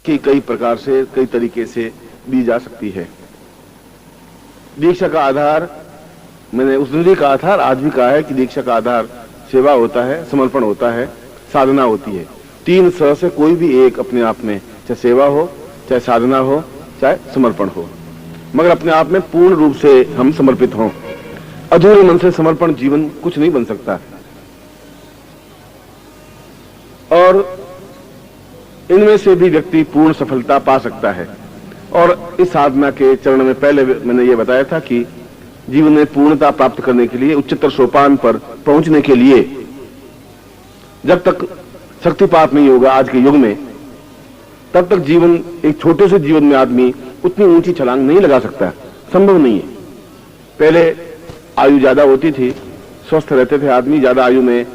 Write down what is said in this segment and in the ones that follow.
कि कई प्रकार से, कई तरीके से दी जा सकती है। दीक्षा का आधार, मैंने उस दिन भी कहा था, आज भी कहा है कि दीक्षा का आधार सेवा होता है, समर्पण होता है, साधना होती है। तीन स से कोई भी एक अपने आप में, चाहे सेवा हो, चाहे साधना हो, चाहे समर्पण हो, मगर अपने आप में पूर्ण रूप से हम समर्पित हों। अधूरे मन से समर्पण जीवन कुछ नहीं बन सकता। और इनमें से भी व्यक्ति पूर्ण सफलता पा सकता है। और इस साधना के चरण में पहले मैंने ये बताया था कि जीवन में पूर्णता प्राप्त करने के लिए, उच्चतर सोपान पर पहुंचने के लिए, जब तक शक्तिपात नहीं होगा आज के युग में, तब तक जीवन, एक छोटे से जीवन में आदमी उतनी ऊंची छलांग नहीं लगा सकता, संभव नहीं है। पहले आयु ज्यादा होती थी, स्वस्थ रहते थे आदमी, ज्यादा आयु में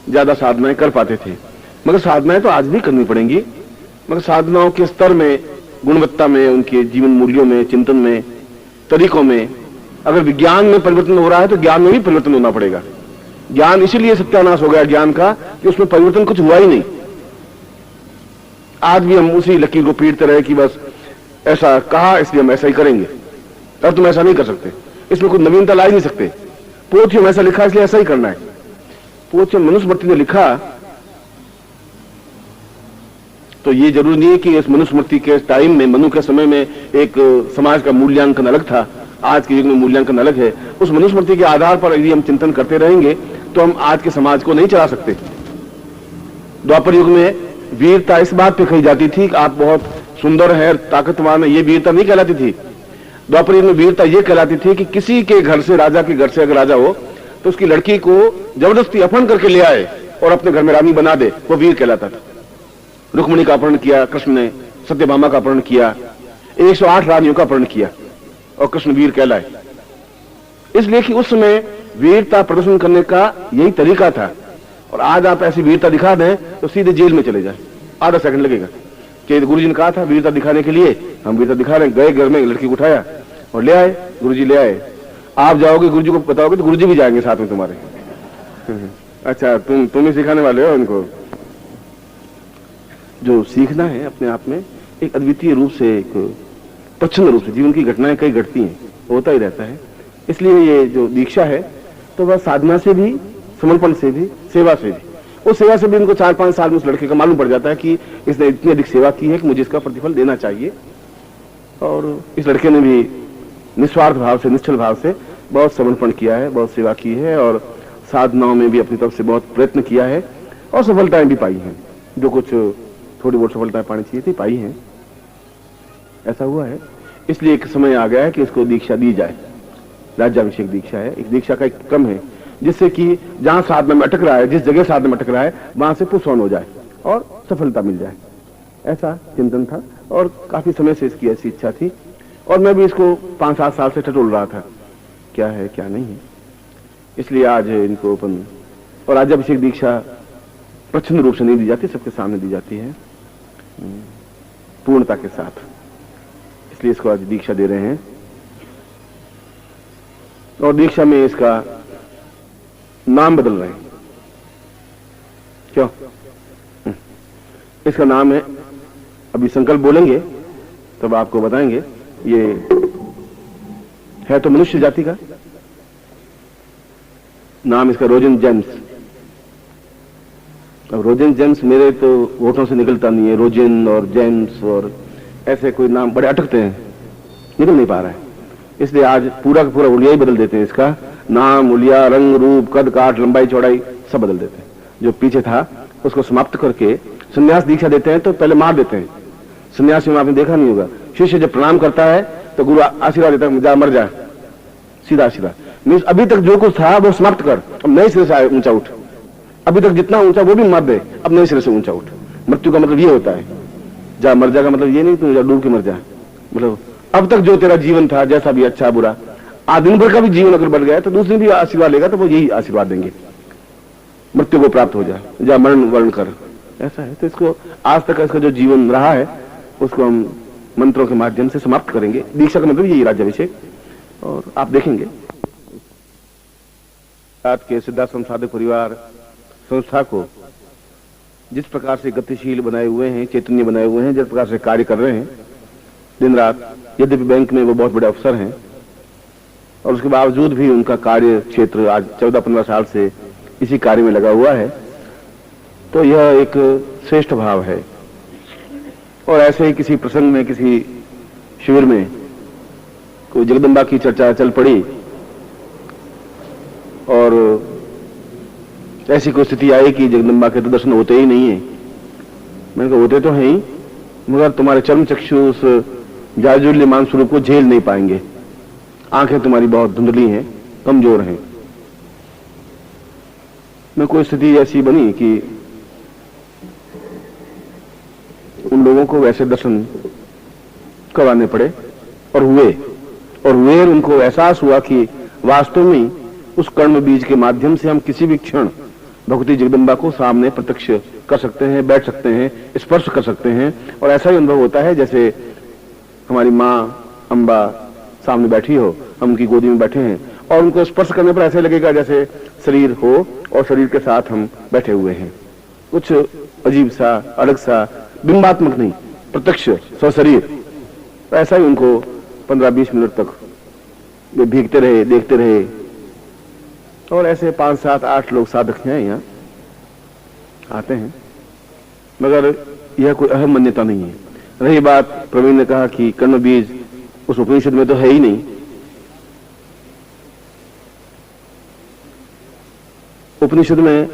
ज्यादा साधनाएं कर पाते थे। मगर साधनाएं तो आज भी करनी पड़ेंगी, मगर साधनाओं के स्तर में, गुणवत्ता में, उनके जीवन मूल्यों में, चिंतन में, तरीकों में, अगर विज्ञान में परिवर्तन हो रहा है तो ज्ञान में भी परिवर्तन होना पड़ेगा। ज्ञान इसीलिए सत्यानाश हो गया ज्ञान का कि उसमें परिवर्तन कुछ हुआ ही नहीं। आज भी हम उसी लकीर को पीटते रहे कि बस ऐसा कहा इसलिए हम ऐसा ही करेंगे, अब तुम ऐसा नहीं कर सकते, इसमें कुछ नवीनता ला ही नहीं सकते। पोथी में ऐसा लिखा इसलिए ऐसा ही करना है। पोथी मनुस्मृति ने लिखा तो ये जरूरी नहीं है कि इस मनुस्मृति के टाइम में, मनु के समय में एक समाज का मूल्यांकन अलग था, आज के युग में मूल्यांकन अलग है। उस मनुस्मृति के आधार पर यदि हम चिंतन करते रहेंगे तो हम आज के समाज को नहीं चला सकते। द्वापर युग में वीरता इस बात पे कही जाती थी कि आप बहुत सुंदर है, ताकतवान है, ये वीरता नहीं कहलाती थी। द्वापर युग में वीरता ये कहलाती थी कि किसी के घर से, राजा के घर से अगर राजा हो तो उसकी लड़की को जबरदस्ती अपहरण करके ले आए और अपने घर में रानी बना दे, वो वीर कहलाता था। रुक्मिणी का अपहरण किया कृष्ण ने, सत्यभामा का अपहरण किया, 108 रानियों का अपहरण किया और कृष्ण वीर कहलाए। इसलिए कि उस समय वीरता प्रदर्शन करने का यही तरीका था। और आज आप ऐसी वीरता दिखा दें तो सीधे जेल में चले जाए, आधा सेकंड लगेगा। कि गुरुजी ने कहा था वीरता दिखाने के लिए, हम वीरता दिखा रहे हैं। गए घर में, लड़की को उठाया और ले आए, गुरुजी ले आए। आप जाओगे गुरुजी को बताओगे तो गुरुजी भी जाएंगे साथ में तुम्हारे। अच्छा, तुम ही सिखाने वाले हो उनको। जो सीखना है अपने आप में एक अद्वितीय रूप से, एक प्रच्छन्न रूप से, जीवन की घटनाएं कई घटती हैं, होता ही रहता है। इसलिए ये जो दीक्षा है तो वह साधना से भी, समर्पण से भी, सेवा से भी, उस सेवा से भी इनको 4-5 साल में उस लड़के का मालूम पड़ जाता है कि इसने इतनी अधिक सेवा की है कि मुझे इसका प्रतिफल देना चाहिए। और इस लड़के ने भी निस्वार्थ भाव से, निश्चल भाव से बहुत समर्पण किया है, बहुत सेवा की है और साधनाओं में भी अपनी तरफ से बहुत प्रयत्न किया है और सफलताएं भी पाई हैं। जो कुछ थोड़ी बहुत सफलताएं पानी चाहिए थी, पाई हैं। ऐसा हुआ है। इसलिए एक समय आ गया है कि इसको दीक्षा दी जाए। राज्याभिषेक दीक्षा है, एक दीक्षा का एक क्रम है जिससे कि जहां साधना में अटक रहा है, जिस जगह साधना में अटक रहा है, वहां से पुश ऑन हो जाए और सफलता मिल जाए। ऐसा चिंतन था और काफी समय से इसकी ऐसी इच्छा थी। और मैं भी इसको 5-7 साल से टटोल रहा था, क्या है क्या नहीं है। इसलिए आज इनको ओपन, और राज्याभिषेक दीक्षा प्रच्छन्न रूप से नहीं दी जाती, सबके सामने दी जाती है पूर्णता के साथ। इसलिए इसको आज दीक्षा दे रहे हैं। और दीक्षा में इसका नाम बदल रहे हैं। क्यों? इसका नाम है, अभी संकल्प बोलेंगे तब आपको बताएंगे। ये है तो मनुष्य जाति का नाम, इसका रोजन जेम्स। अब रोजन जेम्स मेरे तो होठों से निकलता नहीं है। रोजन और जेम्स और ऐसे कोई नाम बड़े अटकते हैं, निकल नहीं पा रहा है। इसलिए आज पूरा का पूरा उलिया ही बदल देते हैं। इसका नाम, उलिया, रंग, रूप, कद काठ, लंबाई चौड़ाई सब बदल देते हैं। जो पीछे था उसको समाप्त करके संन्यास दीक्षा देते हैं तो पहले मार देते हैं। संन्यासी में आपने देखा नहीं होगा, शिष्य जब प्रणाम करता है तो गुरु आशीर्वाद देता है, जा मर जा, सीधा आशीर्वाद। मीन्स अभी तक जो कुछ था वो समाप्त कर, अब नए सिरे से ऊंचा उठ। अभी तक जितना ऊंचा वो भी मर दे, अब नए सिरे से ऊंचा उठ। मृत्यु का मतलब ये होता है, जा मर जा का मतलब ये नहीं तू जा डूब के मर जा। मतलब अब तक जो तेरा जीवन था, जैसा भी अच्छा बुरा, आज दिन भर का भी जीवन अगर बढ़ गया तो दूसरे भी आशीर्वाद लेगा तो वो यही आशीर्वाद देंगे, मृत्यु को प्राप्त हो जा, जा मरण वर्ण कर। ऐसा है। तो इसको आज तक इसका जो जीवन रहा है उसको हम मंत्रों के माध्यम से समाप्त करेंगे। दीक्षा का मतलब यही राज्याभिषेक। और आप देखेंगे आज के सिद्धाश्रम साधक परिवार संस्था को जिस प्रकार से गतिशील बनाए हुए हैं, चैतन्य बनाए हुए हैं, जिस प्रकार से कार्य कर रहे हैं दिन रात, यद्यपि बैंक में वो बहुत बड़े अफसर हैं और उसके बावजूद भी उनका कार्य क्षेत्र आज 14-15 साल से इसी कार्य में लगा हुआ है, तो यह एक श्रेष्ठ भाव है। और ऐसे ही किसी प्रसंग में, किसी शिविर में कोई जगदम्बा की चर्चा चल पड़ी और ऐसी कोई स्थिति आई कि जगदम्बा के तो दर्शन होते ही नहीं है। मैंने कहा होते तो हैं ही, मगर तुम्हारे चर्म चक्षु उस जाजुल्यमान स्वरूप को झेल नहीं पाएंगे, आंखें तुम्हारी बहुत धुंधली हैं, कमजोर हैं। में कोई स्थिति ऐसी बनी कि उन लोगों को वैसे दर्शन करवाने पड़े और हुए उनको एहसास हुआ कि वास्तव में उस कर्म बीज के माध्यम से हम किसी भी क्षण भगवती जगदम्बा को सामने प्रत्यक्ष कर सकते हैं, बैठ सकते हैं, स्पर्श कर सकते हैं। और ऐसा ही अनुभव होता है जैसे हमारी माँ अम्बा सामने बैठी हो, हम उनकी गोदी में बैठे हैं और उनको स्पर्श करने पर ऐसे लगेगा जैसे शरीर हो और शरीर के साथ हम बैठे हुए हैं। कुछ अजीब सा, अलग सा, बिंबात्मक नहीं, प्रत्यक्ष स्वशरीर। तो ऐसा ही उनको 15-20 मिनट तक वे भीगते रहे, देखते रहे। और ऐसे 5-7-8 लोग साधक हैं, यहाँ आते हैं, मगर यह कोई अहम मान्यता नहीं है। रही बात, प्रवीण ने कहा कि कर्म बीज उस उपनिषद में तो है ही नहीं। उपनिषद में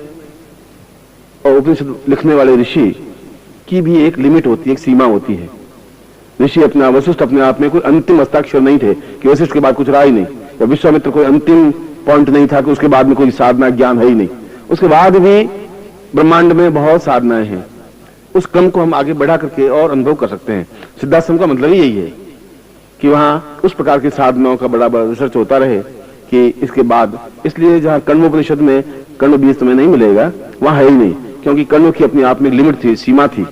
और उपनिषद लिखने वाले ऋषि की भी एक लिमिट होती है, एक सीमा होती है। ऋषि अपना, वशिष्ठ अपने आप में कोई अंतिम हस्ताक्षर नहीं थे कि वशिष्ठ के बाद कुछ रहा ही नहीं, या विश्वामित्र कोई अंतिम पॉइंट नहीं था कि उसके बाद में कोई साधना ज्ञान है ही नहीं। उसके बाद भी ब्रह्मांड में बहुत साधनाएं हैं, उस क्रम को हम आगे बढ़ा करके और अनुभव कर सकते हैं। सिद्धाश्रम का मतलब ही यही है कि वहां उस प्रकार की साधनाओं का बड़ा बड़ा रिसर्च होता रहे कि इसके बाद, इसलिए जहां कर्मोपनिषद में कर्म बीज तुम्हें नहीं मिलेगा, वहां है ही नहीं, क्योंकि कर्म की अपनी आप में लिमिट थी, सीमा थी।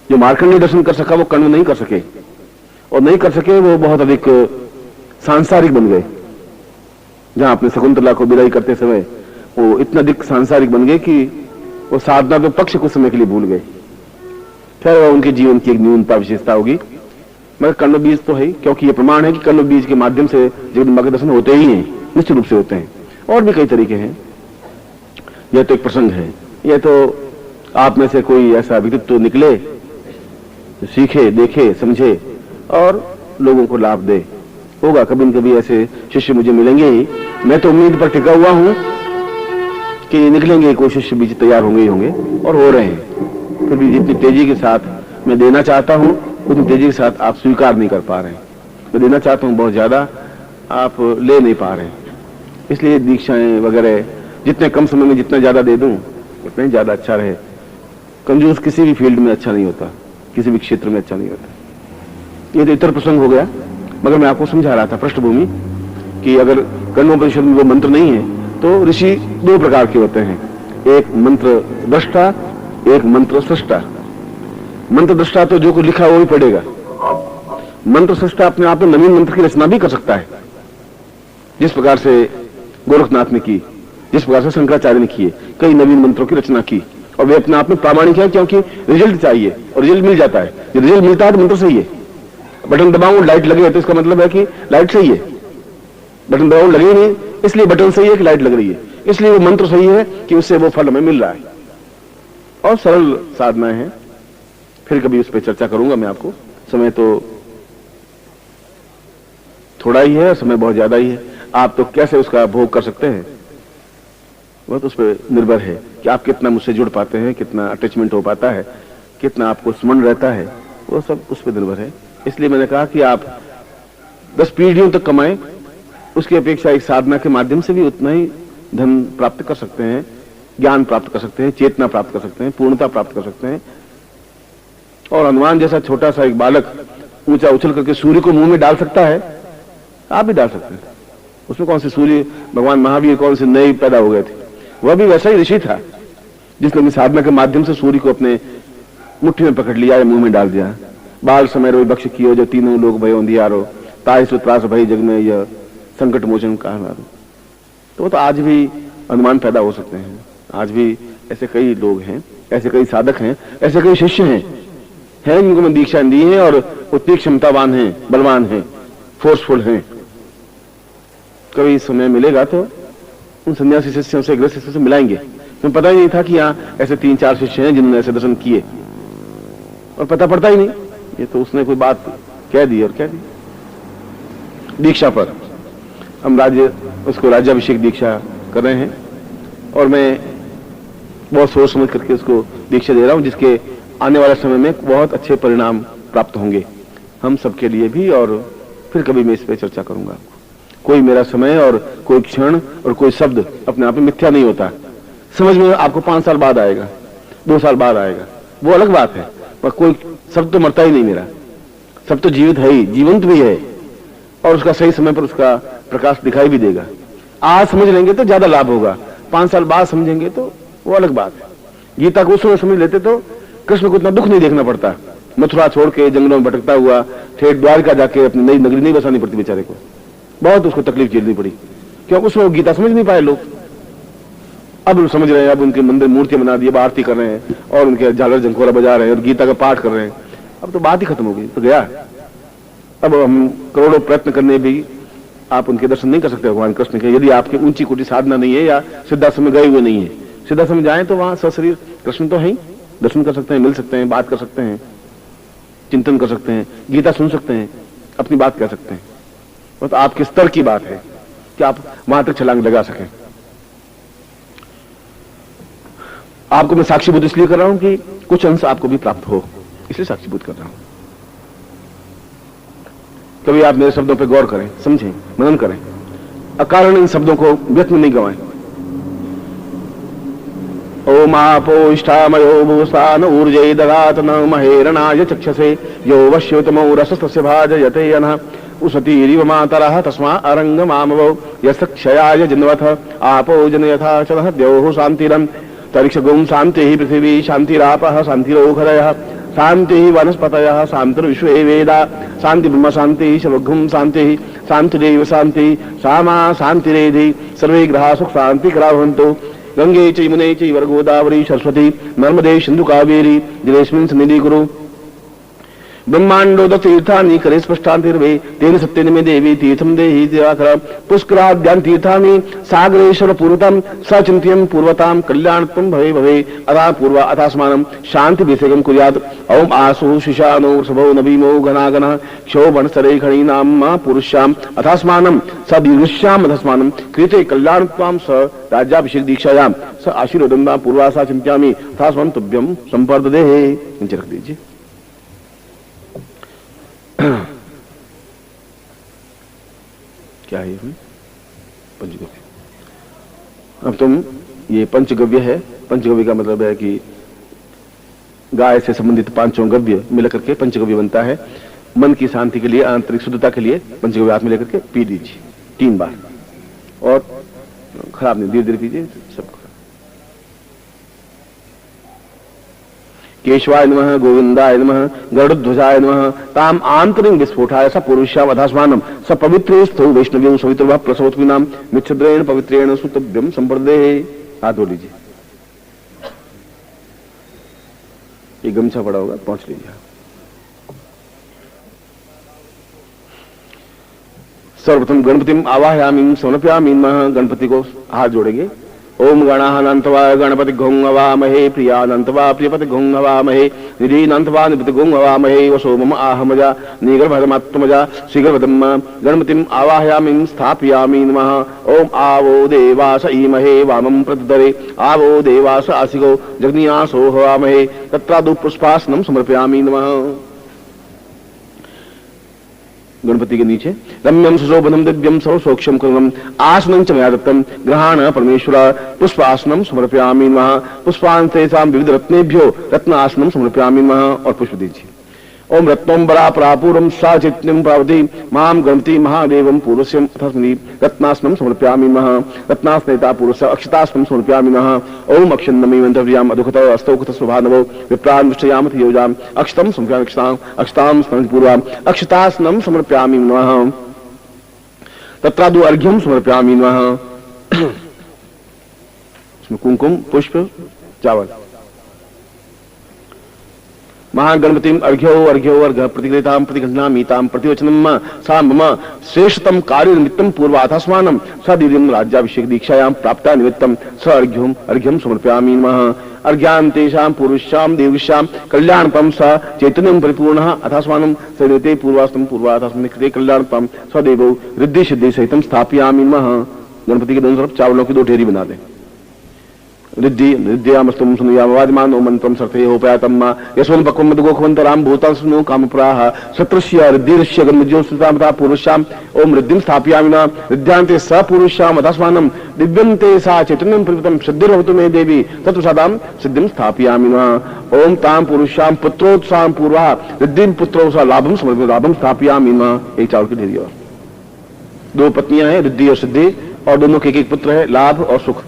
जो मार्कंडेय दर्शन कर सका वो कर्म नहीं कर सके, और नहीं कर सके वो बहुत अधिक सांसारिक बन गए। जहां अपने शकुंतला को विदाई करते समय वो इतना अधिक सांसारिक बन गए कि वो साधना के पक्ष कुछ समय के लिए भूल गए। खैर वह उनके जीवन की एक न्यूनता विशेषता होगी, मगर कर्म बीज तो है, क्योंकि ये प्रमाण है कि कर्म बीज के माध्यम से जगदम्बा के दर्शन होते ही हैं, निश्चित रूप से होते हैं। और भी कई तरीके हैं। यह तो एक प्रसंग है, यह तो आप में से कोई ऐसा व्यक्तित्व निकले जो सीखे, देखे, समझे और लोगों को लाभ दे। होगा कभी न कभी ऐसे शिष्य मुझे मिलेंगे ही। मैं तो उम्मीद पर टिका हुआ हूं कि निकलेंगे, कोई शिष्य बीच तैयार होंगे ही होंगे, और हो रहे हैं। फिर भी जितनी तेजी के साथ मैं देना चाहता हूं उतनी तेजी के साथ आप स्वीकार नहीं कर पा रहे हैं। मैं देना चाहता हूं बहुत ज्यादा, आप ले नहीं पा रहे हैं। इसलिए दीक्षाएं वगैरह जितने कम समय में जितना ज्यादा दे दूं उतना ही ज्यादा अच्छा रहे। कंजूस किसी भी फील्ड में अच्छा नहीं होता, किसी भी क्षेत्र में अच्छा नहीं होता। ये तो इतर प्रसंग हो गया, मगर मैं आपको समझा रहा था पृष्ठभूमि कि अगर कर्मोपनिषद में वो मंत्र नहीं है तो ऋषि दो प्रकार के होते हैं, एक मंत्र दृष्टा, एक मंत्र सृष्टा। मंत्र दृष्टा तो जो कुछ लिखा वो ही पढ़ेगा। मंत्र सृष्टा अपने आप में नवीन मंत्र की रचना भी कर सकता है, जिस प्रकार से गोरखनाथ ने की, जिस प्रकार से शंकराचार्य ने किए, कई नवीन मंत्रों की रचना की, और वे अपने आप में प्रामाणिक है, क्योंकि रिजल्ट चाहिए और रिजल्ट मिल जाता है। जब रिजल्ट मिलता है तो मंत्र सही है। बटन दबाऊं लाइट लगे तो इसका मतलब है कि लाइट सही है। बटन दबाऊं लगे नहीं, इसलिए बटन सही है कि लाइट लग रही है, इसलिए वो मंत्र सही है कि उससे वो फल हमें मिल रहा है। और सरल साधनाएं हैं, फिर कभी उस पर चर्चा करूंगा मैं आपको। समय तो थोड़ा ही है, समय बहुत ज्यादा ही है। आप तो कैसे उसका भोग कर सकते हैं वह तो उस पर निर्भर है कि आप कितना मुझसे जुड़ पाते हैं, कितना अटैचमेंट हो पाता है, कितना आपको स्मरण रहता है, वो सब उस पर निर्भर है। इसलिए मैंने कहा कि आप 10 पीढ़ियों तक कमाएं, उसकी अपेक्षा एक साधना के माध्यम से भी उतना ही धन प्राप्त कर सकते हैं, ज्ञान प्राप्त कर सकते हैं, चेतना प्राप्त कर सकते हैं, पूर्णता प्राप्त कर सकते हैं। और हनुमान जैसा छोटा सा एक बालक ऊंचा उछल करके सूर्य को मुंह में डाल सकता है, आप भी डाल सकते हैं। उसमें कौन से सूर्य, भगवान महावीर कौन से नए पैदा हो गए थे? वह भी वैसा ही ऋषि था जिसने अपनी साधना के माध्यम से सूर्य को अपने मुट्ठी में पकड़ लिया, मुंह में डाल दिया। बाल समय रोई बख्श कियो, जो तीनों लोग भयो अंधियारो, ताहि सो त्रास भई जग में यह संकट मोचन कहा। तो आज भी अनुमान पैदा हो सकते हैं, आज भी ऐसे कई लोग हैं ऐसे कई साधक हैं, ऐसे कई शिष्य हैं जिनको मैंने दीक्षा दी है और उतनी क्षमतावान हैं, बलवान हैं, फोर्सफुल हैं। कभी समय मिलेगा तो उन सन्यासी शिष्यों से, गृहस्थ शिष्यों से मिलाएंगे। तुम्हें पता ही नहीं था कि यहाँ ऐसे 3-4 शिष्य हैं जिन्होंने ऐसे दर्शन किए, और पता पड़ता ही नहीं। ये तो उसने कोई बात कह दी और कह दी। दीक्षा पर हम उसको राज्याभिषेक दीक्षा कर रहे हैं, और मैं बहुत सोच समझ करके उसको दीक्षा दे रहा हूं, जिसके आने वाले समय में बहुत अच्छे परिणाम प्राप्त होंगे हम सबके लिए भी। और फिर कभी मैं इस पर चर्चा करूंगा। कोई मेरा समय और कोई क्षण और कोई शब्द अपने आप में मिथ्या नहीं होता। समझ में आपको 5 साल बाद आएगा, 2 साल बाद आएगा, वो अलग बात है, पर कोई शब्द तो मरता ही नहीं मेरा। सब तो जीवित है ही, जीवंत भी है, और उसका सही समय पर उसका प्रकाश दिखाई भी देगा। आज समझ लेंगे तो ज्यादा लाभ होगा, 5 साल बाद समझेंगे तो वो अलग बात है। गीता को उस समय समझ लेते तो कृष्ण को इतना दुख नहीं देखना पड़ता। मथुरा छोड़ के जंगलों में भटकता हुआ ठेठ द्वारका जाके अपनी नई नगरी नहीं बसानी पड़ती बेचारे को, बहुत उसको तकलीफ झेलनी पड़ी, क्यों उसमें वो गीता समझ नहीं पाए लोग। अब समझ रहे हैं, अब उनके मंदिर मूर्तियां बना दी, अब आरती कर रहे हैं और उनके झालर झंखोरा बजा रहे हैं और गीता का पाठ कर रहे हैं। अब तो बात ही खत्म हो गई, तो गया। अब हम करोड़ों प्रयत्न करने भी आप उनके दर्शन नहीं कर सकते भगवान कृष्ण के, यदि आपकी ऊंची कोटि साधना नहीं है या सिद्धाश्रम में गए हुए नहीं है। सिद्धाश्रम में जाए तो वहां सशरीर कृष्ण तो है ही, दर्शन कर सकते हैं, मिल सकते हैं, बात कर सकते हैं, चिंतन कर सकते हैं, गीता सुन सकते हैं, अपनी बात कह सकते हैं। तो आपके स्तर की बात है कि आप वहां तक छलांग लगा सकें। आपको मैं साक्षीभूत इसलिए कर रहा हूं कि कुछ अंश आपको भी प्राप्त हो, इसलिए साक्षीभूत कर रहा हूं। कभी आप मेरे शब्दों पर गौर करें, समझें, मनन करें, अकारण इन शब्दों को व्यर्थ में नहीं गवाएं। ओम आपो इष्टामयो भूषान ऊर्जे दगात न महेरणाय चक्षसे यो वश्योतमो रसस्तस्य भाजयते यनः उसतीरिव मातरः तस्मा अरंगमामवो यस्तक्षयाय जिन्वथ आपो जनयथा चलः द्योः शान्तिरं तरिक्षगुं शान्तिः पृथिवी शान्तिरापः शान्तिरोखरयः शान्तिः वनस्पतयः शान्तिर्विश्वे वेदा शान्ति ब्रह्म शान्तिः सर्वगुं शान्तिः शान्तिरेव शान्तिः सामा शान्तिरेधि सर्वे ग्रहाः सुख शान्तिकरा भवन्तु। गंगे च यमुने चैव गोदावरी सरस्वती नर्मदे सिन्धु कावेरी जलेस्मिन् सन्निधि कुरु। ब्रह्मांडो तीर्थानि करे स्पष्टांतिर्वे तेन सत्येन मे देवी तीर्थम देहि दिवाकर पुष्कराद्यान तीर्थानि सागरेश्वर पूर्वतम सचिंत्यम पूर्वताम कल्याणत्वं भवे भवे अथा पूर्व अथास्मानं शांति विषयकं कुर्यात्। ओम आसु शिशानो वृषभो नवीमो घनागनः क्षोभन सरे खणीनाम पुरुष्याम अथास्मानं स दीर्घश्याम अथास्मानं कृते कल्याणत्वां स राज्याभिषेक दीक्षायां स आशीर्वदन्ता पूर्वासा चिंत्यामि अथास्मानं तुभ्यं संपर्ददेहे। नीचे रख दीजिए। क्या है ये पंचगव्य। अब तुम ये पंचगव्य है, पंचगव्य का मतलब है कि गाय से संबंधित 5 गव्य मिलकर के पंचगव्य बनता है। मन की शांति के लिए, आंतरिक शुद्धता के लिए पंचगव्य हाथ में लेकर के पी दीजिए 3 बार, और खराब नहीं, धीरे धीरे पीजिए सब। केशवाय नमः गोविंदाय नमः गरुड़ध्वजाय नमः ताम आंतरिक विस्फोटाय स पुरुष्याम अधास्मानम स पवित्रेस्तु वैष्णव्यं सवितर्भः प्रसवोत्विनाम मिच्छद्रेण पवित्रेण सुतभ्यं संप्रदेहे। हाथ धो लीजिए। ये गमछा पड़ा होगा, पहुंच लीजिए। सर्वप्रथम गणपतिम आवाहयामि समर्पयामि नमः। गणपति को हाथ जोड़ेंगे। ओम गणानंतवा गणपति घों हवामहे प्रियानंतवा प्रियपति घों हवामहे निधीनंतवा निपति घों हवामहे वसो मम आहमजा निगर्भधमात्मजा शीघ्रवदम गणपतिम आवाहयामि स्थापयामि नमः। ओम आवो देवास ईमहे वामं प्रदरे आवो देवास आसिगो जग्नियासो हवामहे तत्रादु पुष्पासनं समर्पयामि नमः। गणपति के नीचे रम्यम सुशोभनम दिव्यम सर्वसौक्ष्यम करुणम आसनं च मया दत्तं ग्रहाण परमेश्वर पुष्पासनं समर्पयामि नमः। पुष्पांतेषां विविध रत्नेभ्यो रत्नासनं समर्पयामि नमः। और पुष्प दीजिए। ओम रत्नोंबरा प्रापूरम साचित्यं पावती माम गणपति महादेवं पूर्वस्यं अथस्मि रत्नासनं समर्पयामि नमः। रत्नास्नेता पूर्वस्य अक्षतासनं समर्पयामि नमः। ओम अक्षन्नमि मंतव्याम अधुखत अस्तौखत स्वभानवो विप्रान् विष्टयामथ योजाम अक्षतं समर्पयामि अक्षतां स्मरणपूर्वाम अक्षतासनं समर्पयामि नमः। तत्रादु अर्घ्यं समर्पयामि नमः। इसमें कुमकुम पुष्प चावल महागणपतिम अर्घ्यो अर्घ्यो अर्घ प्रतिगृहताम प्रतिघटनामीताम प्रतिवचनम सा मम श्रेष्ठतम कार्य निमित्तम पूर्वाथास्मानम सदीर्घम राज्याभिषेक दीक्षायां प्राप्ता निमित्तम स अर्घ्यम अर्घ्यम समर्पयामि नमः। अर्घ्यां तेषां पुरुषां देवश्यां कल्याणपम स चैतन्यं परिपूर्णः अथास्मानं सरिते पूर्वास्तम पूर्वाथास्मनि कृते कल्याणपम सदैव रिद्धि सिद्धि सहितं स्थापयामि नमः। गणपति के दोनों तरफ चावलों की 2 ढेरी बना दें। रिद्धि रिद्ध्यामस्तुम सुनुयामवादिमान ओम मंत्रम सर्थे होपयातम यशवन् पक्वम मदगोखवन्तराम भूतां सुनो कामप्राह सत्रस्य रिद्धिरस्य गन्मज्योतितामता पूर्वश्याम ओम रिद्धिं स्थापयामि न रिद्ध्यान्ते स पूर्वश्याम अथास्मानं दिव्यन्ते सा चैतन्यं परिवृतं सिद्धिर्भवतु मे देवी तत्प्रसादां सिद्धिं स्थापयामि न ओम तां पुरुषां पुत्रोत्सां पूर्वा रिद्धिं पुत्रो सा लाभं समर्पयामि लाभं स्थापयामि न। एक चावल की ढेरी और 2 पत्नियां हैं रिद्धि और सिद्धि और दोनों के एक पुत्र है लाभ और सुख।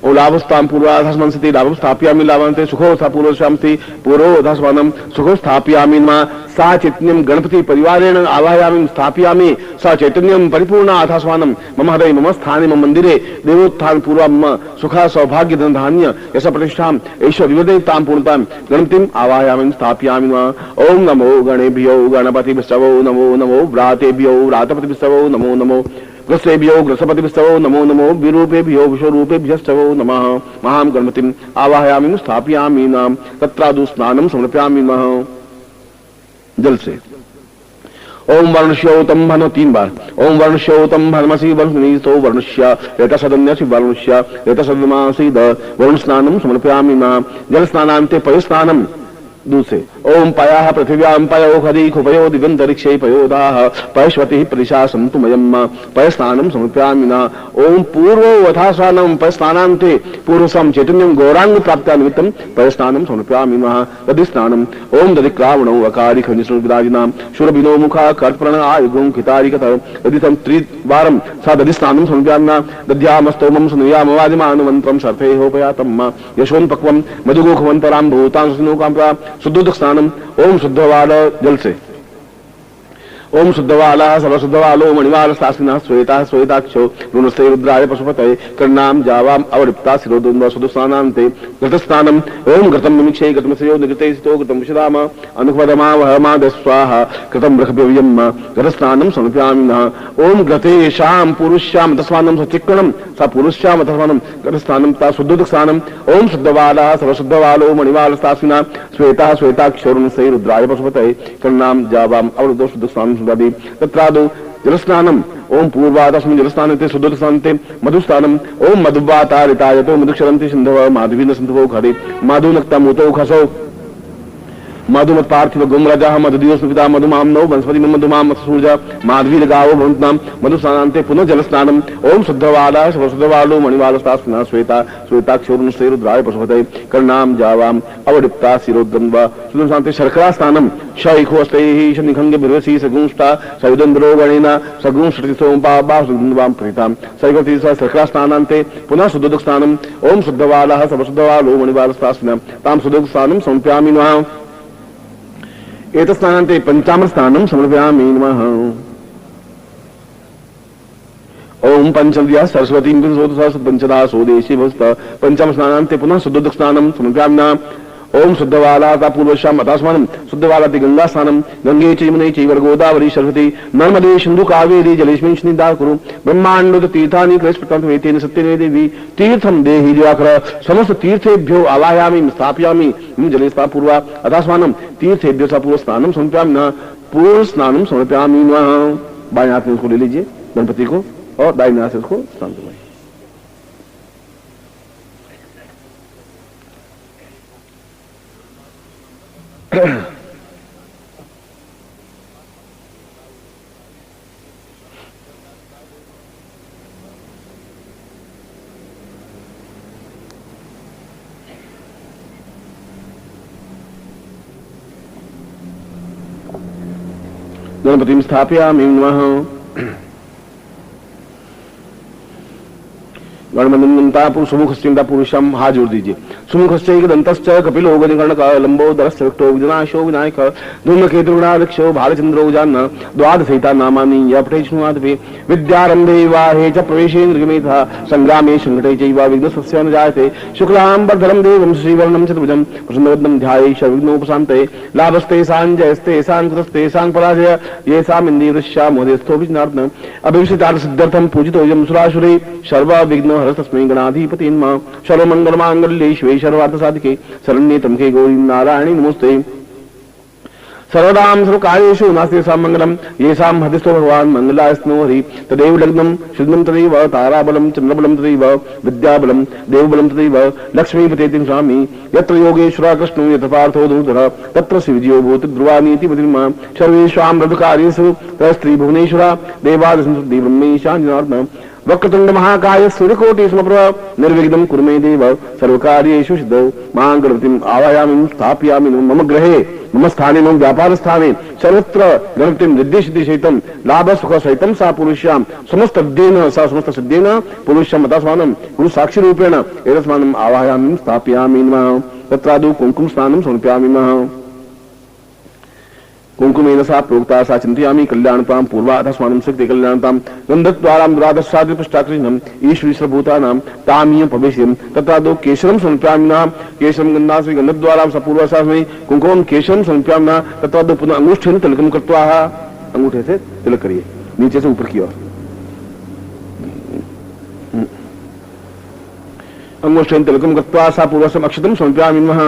ओ लाभस्ताम पूर्वाधास्मान स्थिति लाभम स्थापयामि लाभंते सुखो सा पूर्वश्याम स्थिति पूर्वोधास्मानम सुखो स्थापयामि मा सा चैतन्यम गणपति परिवारेण आवाहयामि स्थापयामि सा चैतन्यम परिपूर्ण आधास्मानम मम हृदय मम स्थाने मम मंदिरे देवोत्थान पूर्व मम सुखा सौभाग्य धन धान्य यश प्रतिष्ठाम ऐश्वर्य विवदयताम पूर्णताम गणपतिम आवाहयामि स्थापयामि मा। ओम नमो गणेभ्यो गणपतिभ्यो नमो नमो व्रातेभ्यो व्रातपतिभ्यो नमो नमो ग्रसेभ्यो ग्रसपतिभ्यो नमो नमो विरूपेभ्यो विश्वरूपेभ्यश्चवो नमः। महां गणपतिम् आवाहयामि स्थापयामि नाम तत्रादु स्नानं समर्पयामि नमः। जल से ओम वर्णश्योतम भनो 3 बार ओम वर्णश्योतम भनमसि वर्णनीतो वर्णश्य एतसदन्यसि वर्णश्य एतसदमासि द वरुण स्नानं समर्पयामि नाम। जल स्नानान्ते पय स्नानं दूसरे ओम पयाः पृथिव्यां पयो हरि खुपयो दिव्यंतरिक्षे पयोदाः पयश्वतिः परिशा सन्तु मयम् पय स्नानं समर्पयामि न। ओम पूर्वोऽथास्नानं पय स्नानान्ते पूर्वसं चैतन्यं गौरांग प्राप्त्या निमित्तं पय स्नानं समर्पयामि नमः। दधि स्नानं ओम दधिक्रावणौ अकारि खनिष्णु विराजिनां शूरबिनो मुखा कर्तप्रण आयुगं खितारिकत दधितं 3 वारं सा दधि स्नानं समर्पयामि न। दध्यामस्तोमं सुनुयामवादिमानुमन्त्रं सर्थे होपयातम् यशोन् पक्वं मधुगोखवन्तरां भूतां सुनोकाम्प्रा शुद्धोदक स्नानम ओम शुद्धवाल जल से ओम शुद्धवाला सर्वशुद्धवालो मणिवाल शास्त्रिना श्वेता श्वेताक्षो नुनस्ते रुद्राय पशुपतये कर्णाम जावाम अवलिप्ता शिरोद्वंद्व सुदस्नानान्ते घृतस्नानम ओम घृतं मिमिक्षे घृतमसयो निगते स्तो घृतं विशदाम अनुपदमा वहमा दस्वाहा कृतं ब्रह्मव्यम घृतस्नानं समर्पयामि नः। ओम घृतेषां पुरुष्यां तस्मानं सचिक्रणं सा पुरुष्यां तस्मानं घृतस्नानं ता शुद्धोदक स्नानम ओम शुद्धवाला सर्वशुद्धवालो मणिवाल शास्त्रिना श्वेता श्वेताक्षो नुनस्ते रुद्राय पशुपतये कर्णाम जावाम अवलिप्ता शुद्धोदक स्नानं तत्रादौ जलस्नानम ओम पूर्वादस्मिन् जलस्नानते शुद्धोदकस्नानते मधुस्नानम ओम मधुवातारितायतो मधुक्षरन्ति सिन्धवः माधवीन सिन्धवो खरे माधुनक्तमुतो खसौ मधुमत पार्थिव गोमराजः मधुदिवस्मिता मधुमाम्नौ वनस्पति मधुमाम सूर्य माधवीर गावो भवन्तां मधुस्नानान्ते पुनः जलस्नानम ओम शुद्धवाला सर्वशुद्धवालो मणिवालस्तास्ना श्वेता श्वेताक्षोरुणस्ते रुद्राय पशुपतये कर्णाम जावाम अवलिप्ता शिरोद्वन्द्वा शुद्धस्नानते शर्करा स्नानम शैखोस्तैः शनिखंग बिर्वसी सगुंष्टा सयुदन्द्रो गणेन सगुंष्टिसोमपा बासुद्वां प्रीतां सैगति शर्करा स्नानान्ते पुनः शुद्धोदक स्नानम ओम शुद्धवाला सर्वशुद्धवालो मणिवालस्तास्ना तां शुद्धोदक स्नानं समर्पयामि नमः। एतस्नानान्ते पंचामृत स्नानं समर्पयामि नमः। ओम पंचम्या सरस्वती पंचदा सोदेशी भवस्त पंचम स्नानान्ते पुनः शुद्धोदक स्नानं समर्पयामि नमः। ओम शुद्धवाला पूर्वश्याम अथास्मानं शुद्धवालाति गंगा स्नानं गंगे च यमुने चैव गोदावरी सरस्वती नर्मदे सिन्धु कावेरी जलेस्मिन् स्निग्धा कुरु ब्रह्माण्डोत तीर्थानि क्लेशप्रकान्तेन सत्यने देवी तीर्थं देहि दिवाकर समस्त तीर्थेभ्यो आवाहयामि स्थापयामि जलेस्ता पूर्वा अथास्मानं तीर्थेभ्यो सा पूर्व स्नानं समर्पयामि न पूर्व स्नानं समर्पयामि न। बाएं हाथ में उसको ले लीजिए गणपति को और दाहिने हाथ से उसको स्नान करवाइए। गणपतिं स्थापयामि नमः। गणमंता पुरुषमुख पुरुषम हाथ जोड़ दीजिए। सुमुखश्चैक दन्तश्च कपिलो गजकर्णक लंबोदरश्च विक्टो विजनाशो विनायक धूमकेतुर्गुणाध्यक्षो भालचंद्रो जान्न द्वादशैता नामानि य पठेष्णुमादपि विद्यारंभे विवाहे च प्रवेशेन्द्रियमेधा संग्रामे संकटे चैव विघ्नस्य न जायते शुक्लांबरधरं देवं श्रीवर्णं चतुर्भुजं प्रसन्नवदनं ध्यायेत् विघ्नोपशान्तये लाभस्ते सांजयस्ते सांकृतस्ते सांपराजय येषाम् इन्द्रियदृश्या मोहस्थो विज्ञात्न अभिषितार्थसिद्ध्यर्थं पूजितोऽयं सुरासुरे सर्वविघ्नहरः तस्मै गणाधिपते नमः सर्वमङ्गलमाङ्गल्ये शिवे सर्वार्थसाधिके शरण्ये त्र्यम्बके गौरी नारायणी नमोस्तुते सर्वदां सर्वकार्येषु नास्ति मंगलम येषां हदिस्तो भगवान् मंगलास्नो हरि तदेव लग्नं शुद्धं तदैव ताराबलं चन्द्रबलं तदैव विद्याबलं देवबलं तदैव लक्ष्मीपतेति स्वामी यत्र योगेश्वरः कृष्णो यत्र पार्थो धनुर्धरः तत्र शिवजियो भूति ध्रुवानीति मतिर्मा सर्वेषां व्रतकार्येषु तस्त्री भुवनेश्वरः देवादशंसुद्धि ब्रह्मेशाञ्जनार्दन वक्रतुंड महाकाय सूर्यकोटि समप्रभ निर्विघ्नं कुरु मे देव सर्वकार्येषु सिद्धौ मां गणपतिम् आवाहयामि स्थापयामि मम गृहे मम स्थाने मम व्यापार स्थाने सर्वत्र गणपतिं रिद्धिसिद्धिसहितं लाभसुख सहितं सा पुरुष्यां समस्तद्येन सा समस्तसिद्धेन पुरुष्यं मतास्मानं गुरु साक्षिरूपेण एतस्मानम् आवाहयामि स्थापयामि नमः तत्रादौ कुङ्कुम स्नानं समर्पयामि नमः कुंकुमेन सा प्रोक्ता सा चिंतयामि कल्याणतां पूर्वाधस्मानं शक्ति कल्याणतां गन्धद्वारां दुराधस्सादि पृष्ठाकृष्णम् ईश्वरीश्वरभूतानां तामीयं प्रवेश्यं तत्रादौ केशरं समर्पयामि नमः केशरं गन्धास्मै गन्धद्वारां स पूर्वासास्मै कुंकुमं केशरं समर्पयामि नमः तत्रादौ पुनः अंगूष्ठेन तिलकं कृत्वा अंगूठे से तिलक करिए नीचे से ऊपर की ओर अंगूष्ठेन तिलकं कृत्वा सा पूर्वासम् अक्षतं समर्पयामि नमः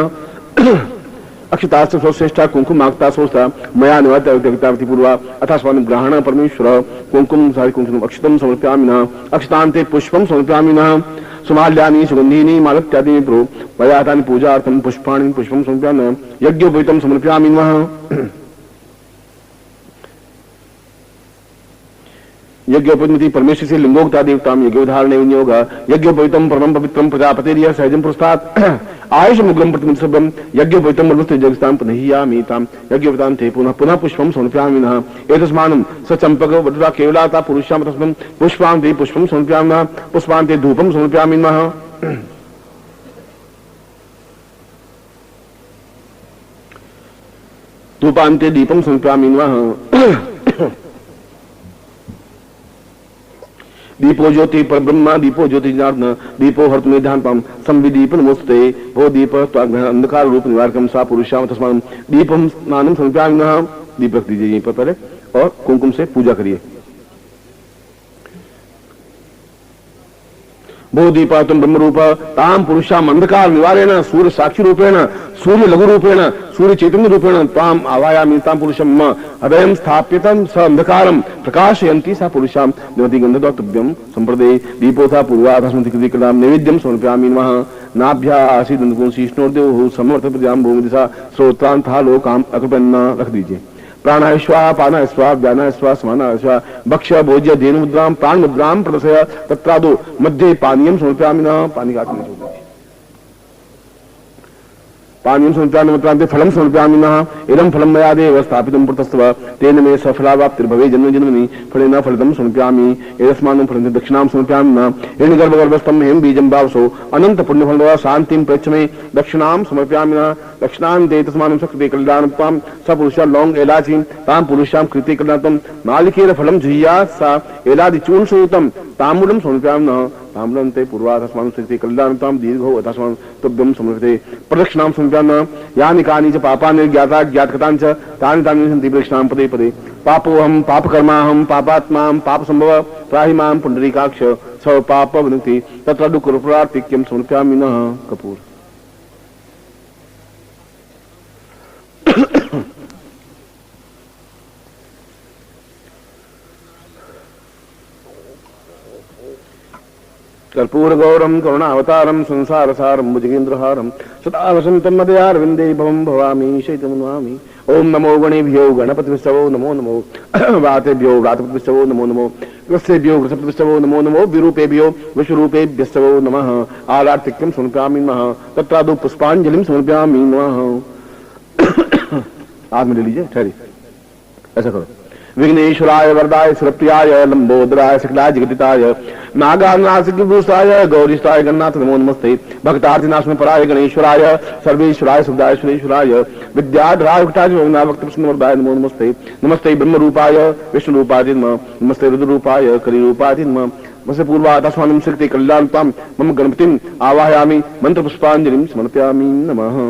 अक्षतास्त्र सर्वश्रेष्ठा कुंकुमाक्ता सोस्ता मया निवात्यावति पूर्वा अथास्मानं ग्रहण परमेश्वर कुंकुम सारी कुंकुम अक्षतं समर्पयामि नमः अक्षतान्ते पुष्पं समर्पयामि नमः सुमाल्यानि सुगन्धीनि मालत्यादीनि प्रो मयातानि पूजार्थं पुष्पाणि पुष्पं समर्पयामि नमः यज्ञोपवीतं समर्पयामि नमः यज्ञोपवीतमिति परमेश्वर से लिंगोक्ता देवतां यज्ञोधारणे विनियोग यज्ञोपवीतं परमं पवित्रं प्रजापतिर्यः सहजं पुरस्तात् आयुषमुग्रं प्रतिमित्सभ्यं यज्ञोपवीतं ब्रह्मस्ते जगतां पुनहियामि तां यज्ञोपवीतां ते पुनः पुनः पुष्पं समर्पयामि नमः एतस्मानं स चम्पक वटुरा केवलाता पुरुषां तस्मिन् पुष्पां ते पुष्पं समर्पयामि नमः पुष्पां ते धूपं समर्पयामि नमः धूपां ते दीपं समर्पयामि नमः दीपो ज्योति परब्रह्म दीपो ज्योति जनार्दन दीपो हर्तुमे ध्यानपाम संविदीप नमोस्तुते भो दीप अंधकार रूप निवारकम सा पुरुषाम तस्मान् दीपम स्नानं समर्पयामि नमः दीप रख दीजिए यहीं पर पहले और कुंकुम से पूजा करिए भो दीपातुम ब्रह्म रूप ताम पुरुषाम अंधकार निवारेण सूर्य साक्षी रूपेण सूर्य लघु रूपेण सूर्य चैतन्य रूपेण ताम आवायामि ताम पुरुषम हृदयं स्थाप्यतं स अंधकारं प्रकाशयन्ति सा पुरुषां निवति गन्धद्वातुभ्यं संप्रदे दीपो सा पूर्वाधस्मतिकृतिकृतां नैवेद्यं समर्पयामि नमः नाभ्या आसीदन्तपुंसीष्णोर्देवः समर्थप्रजां भूमिदिशा श्रोत्रान्तः लोकाम् अकृपन्न रख दीजिए प्राणाय स्वाहा पानाय स्वाहा व्यानाय स्वाहा समानाय स्वाहा भक्ष भोज्य धेनु मुद्रां प्राण मुद्रां प्रदर्शय तत्रादौ मध्ये पानीयं समर्पयामि नमः पानी का पानीयं समर्पयामि नमः फलं समर्पयामि नमः इदं फलं मया देव स्थापितं पुरतस्तव तेन मे सफलावाप्तिर्भवे जन्म जन्मनि फलेन फलितं समर्पयामि एतस्मानं फलं दक्षिणां समर्पयामि नमः हिरण्यगर्भगर्भस्थं हेम बीजं भावसो अनंत पुण्यफलदा शान्तिं प्रयच्छ मे दक्षिणां समर्पयामि नमः दक्षिणां ते तस्मानं सकृते कल्याणत्वां स पुरुषा लौंग एलाचीं तां पुरुषां कृते कल्याणत्वं नालिकेर फलं जुह्यात् सा एलादिचूर्णसंयुतं ताम्बूलं समर्पयामि नमः ताम्बूलं ते पूर्वाधस्मानं सकृते कल्याणत्वां दीर्घो अथस्मानं तुभ्यं समर्पते प्रदक्षिणां समर्पयामि नमः यानि कानि च पापानि ज्ञाता ज्ञातकृतानि च तानि तानि सन्ति प्रदक्षिणां पदे पदे पापोऽहं पापकर्माहं पापात्मां पापसम्भव त्राहि मां पुण्डरीकाक्ष स पापविमुक्ति तत्र दुःखरूपरार्तिक्यं समर्पयामि नमः कपूर कर्पूरगौरं करुणावतारं संसारसारं भुजगेन्द्रहारं सदा वसन्तं मदयारविन्दे भवं भवामि शयितमुन्वामि ओम नमो गणेभ्यो गणपतिस्तवो नमो नमो व्रातेभ्यो व्रातपतिस्तवो नमो नमो ग्रसेभ्यो ग्रसपतिस्तवो नमो नमो विरूपेभ्यो विश्वरूपेभ्यस्तवो नमः आरार्तिक्यं समर्पयामि नमः तत्रादौ पुष्पांजलिं समर्पयामि नमः। हाथ में ले लीजिए ठहरिए ऐसा करो विघ्नेश्वराय वरदाय सुरप्रियाय लंबोदराय सकलाय जगदिताय नागानासिकभूषाय गौरीष्ठाय गन्नाथ नमो नमस्ते। भक्तार्थिनाशन पराय गणेश्वराय सर्वेश्वराय सुखदायेश्वराय विद्याधराय भक्त प्रसन्नवरदाय नमो नमस्ते। नमस्ते ब्रह्म रूपाय विष्णु रूपाय नमस्ते रुद्र रूपाय करी रूपाय नमस्ते। पूर्वादास्मानं शक्ति कल्याणतां मम गणपतिम् आवाहयामि मंत्र पुष्पांजलिं समर्पयामि। नमः।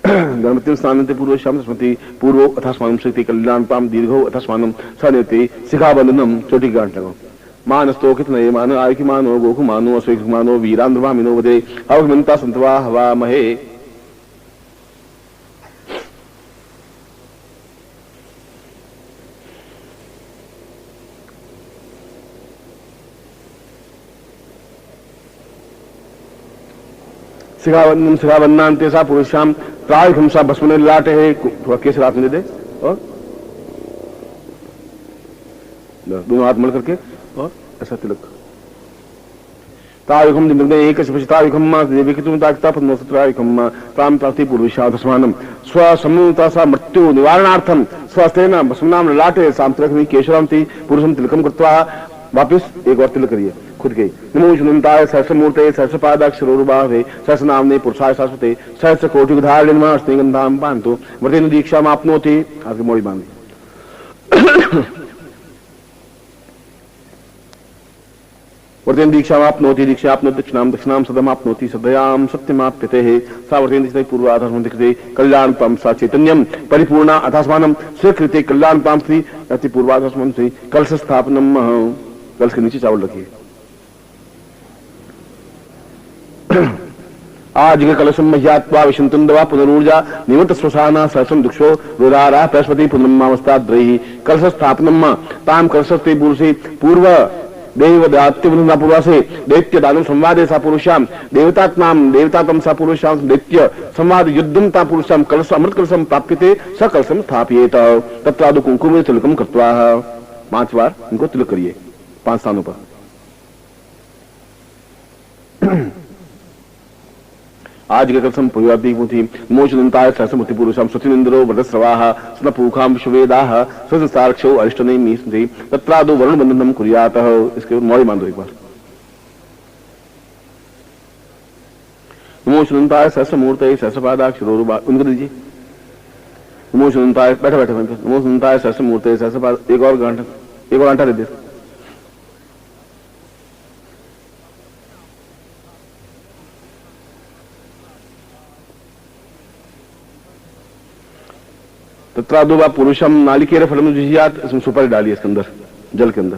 गणपति स्नानते पूर्व श्याम स्मृति पूर्व अथा स्वानम शक्ति कल्याणताम दीर्घो अथा स्वानम सनेति शिखाबंधनम चोटी गांठ लगो मानस्तो कितने मान आयु मानो गोखु मानो अश्विक मानो वीरांध्रवा मिनो वदे हवमिंता संतवा हवा महे। शिखाबंधन शिखाबंधनांते सा पुरुषाम त्राय खमसा भस्म लाटे है थोड़ा केस रात में दे और दोनों हाथ मल करके और ऐसा तिलक तायुखम दिन एक तायुखम देवी की तुम ताकता पद्मोत्रायुखम ताम ताक्ति पूर्विशा धस्मानम स्वसम्मुता सा मृत्यु निवारणार्थम स्वस्तेन भस्मनाम लाटे साम तिलक केशराम थी पुरुषम तिलकम कृत्वा वापिस एक और तिलक करिए खुद के। नमो शुनंताय सहस्रमूर्ते सहस्रपादाक्षरोरुबाहे सहस्रनामने पुरुषाय शाश्वते सहस्र कोटि धारिणिमा स्नेहगंधाम पांतो व्रतेन दीक्षाम आपनोति। आगे मोड़ी बांधी व्रतेन दीक्षाम आपनोति दीक्षा आपनोति दक्षिणाम दक्षिणाम सदम आपनोति सदयाम सत्यमाप्यते है सा व्रतेन दीक्षिते पूर्वाधास्मं दिक्ते कल्याणपम सा चैतन्यम परिपूर्णा अथास्मानं स्वीकृते कल्याणपम श्री अति पूर्वाधास्मं श्री कलश स्थापनम। कलश के नीचे चावल रखिए। आज के कलशम मह्यात्वा विशंतुंदवा पुनरूर्जा निमित्त स्वसाना सहसम दुक्षो रुदारा प्रस्पति पुनर्मावस्ताद्रही कलश स्थापनम ताम कलशस्ते पुरुषे पूर्व देवदात्य पूर्वासे दैत्य दानव संवादे सा पुरुषाम देवतात्माम देवतातम सा पुरुषाम दैत्य संवाद युद्धम ता पुरुषाम कलश अमृत कलशम प्राप्यते स कलशम स्थापयेत तत्रादु कुंकुम तिलकम कृत्वा। 5 बार इनको तिलक करिए 5 स्थानों पर। आज के कलशम पुरादीपुथि मोचनंताय सहस्रमूर्ति पुरुषाम सुतिनिंद्रो वरस्रवाः स्नपूखाम विश्ववेदाः स्वसारक्षो अरिष्टनेमि स्मृति तत्रादो वरुण बंधनम कुर्यातः। इसके ऊपर मौड़ी मान दो एक बार। मोचनंताय सहस्रमूर्तये सहस्रपादाक्षरोरुबा उनको दीजिए। मोचनंताय बैठा बैठा मोचनंताय सहस्रमूर्तये सहस्रपाद एक और घंटा दे दे। तत्रादुवा पुरुषम नालिकेर फलम जुहियात। इसमें सुपारी डालिए इसके अंदर जल के अंदर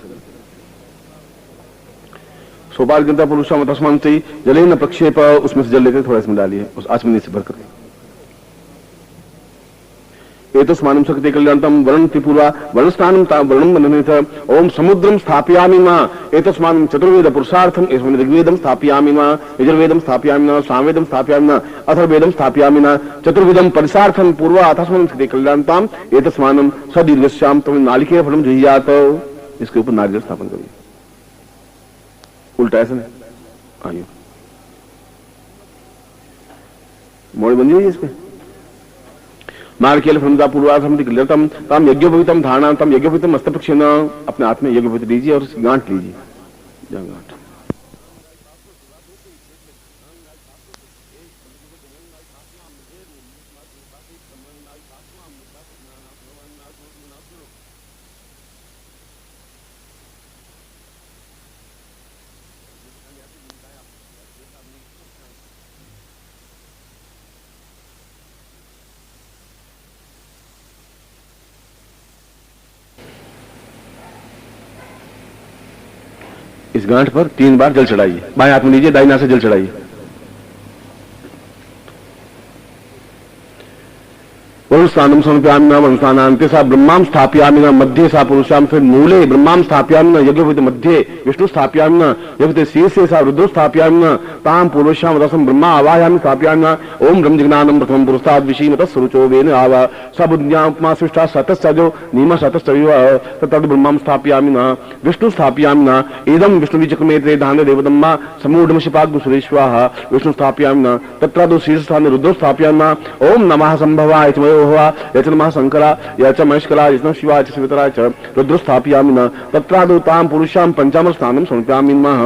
सुपारी के अंदर पुरुषम तस्मान से जले न प्रक्षेप उसमें से जल लेकर थोड़ा इसमें डालिए उस आचमनी से भरकर। एतस्मानं शक्ति कल्याणतम वर्ण त्रिपुरा वर्ण स्नानं ता वर्णं बंधनेत ओम समुद्रम स्थापयामि मा एतस्मानं चतुर्वेद पुरुषार्थम इसमें ऋग्वेदम स्थापयामि मा यजुर्वेदम स्थापयामि ना सामवेदम स्थापयामि ना अथर्ववेदम स्थापयामि ना चतुर्वेदम परिसार्थम पूर्वा अथस्मानं शक्ति कल्याणताम एतस्मानं सदीर्घश्याम तम नालिकेर फलम जुहियात। इसके ऊपर नारियल स्थापन करिए। उल्टा ऐसा नहीं आइए मोड़ बन जाइए। इसमें नारकेल फलमदा पूर्वाधम दिग्लतम तम यज्ञोपवीतम धारणा तम यज्ञोपवीतम मस्तपक्षेन। अपने हाथ में यज्ञोपवीत लीजिए और उसकी गांठ लीजिए। गांठ इस गांठ पर 3 बार जल चढ़ाइए। बाएं हाथ में लीजिए, दाहिने हाथ से जल चढ़ाइए। वरुण समर्पयामि वरुण स्नानान्ते सा ब्रह्मां स्थापयामि मध्ये सा पुरुषां फिर मूले ब्रह्मां स्थापयामि यज्ञोपवीत मध्ये विष्णु स्थापयामि यज्ञोपवीत शीर्षे सा रुद्रो स्थापयामि तां पूर्वश्याम रसं ब्रह्मा आवाहयामि स्थापयामि ओम ब्रह्म जिज्ञानं प्रथमं पुरुषात् विशीमतः सुरुचो वेन आवा सबुज्ञापमा सृष्टा सतस्सजो नीम सतस्तविव तत् ब्रह्मां स्थापयामि विष्णु स्थापयामि इदं विष्णुविचक्रमेत्रे धान्य देवदम्मा समूढं शिपाग् सुरेश्वाः विष्णु स्थापयामि तत्रादो शीर्षस्थाने रुद्रो स्थापयामि ओम नमः संभवाय महादेव भवा य च नमः शंकरा य च महेश्वरा य च शिवाय च शिवतराय च रुद्र स्थापयामि न तत्रादौ तां पुरुषां पंचामृत स्नानं समर्पयामि नमः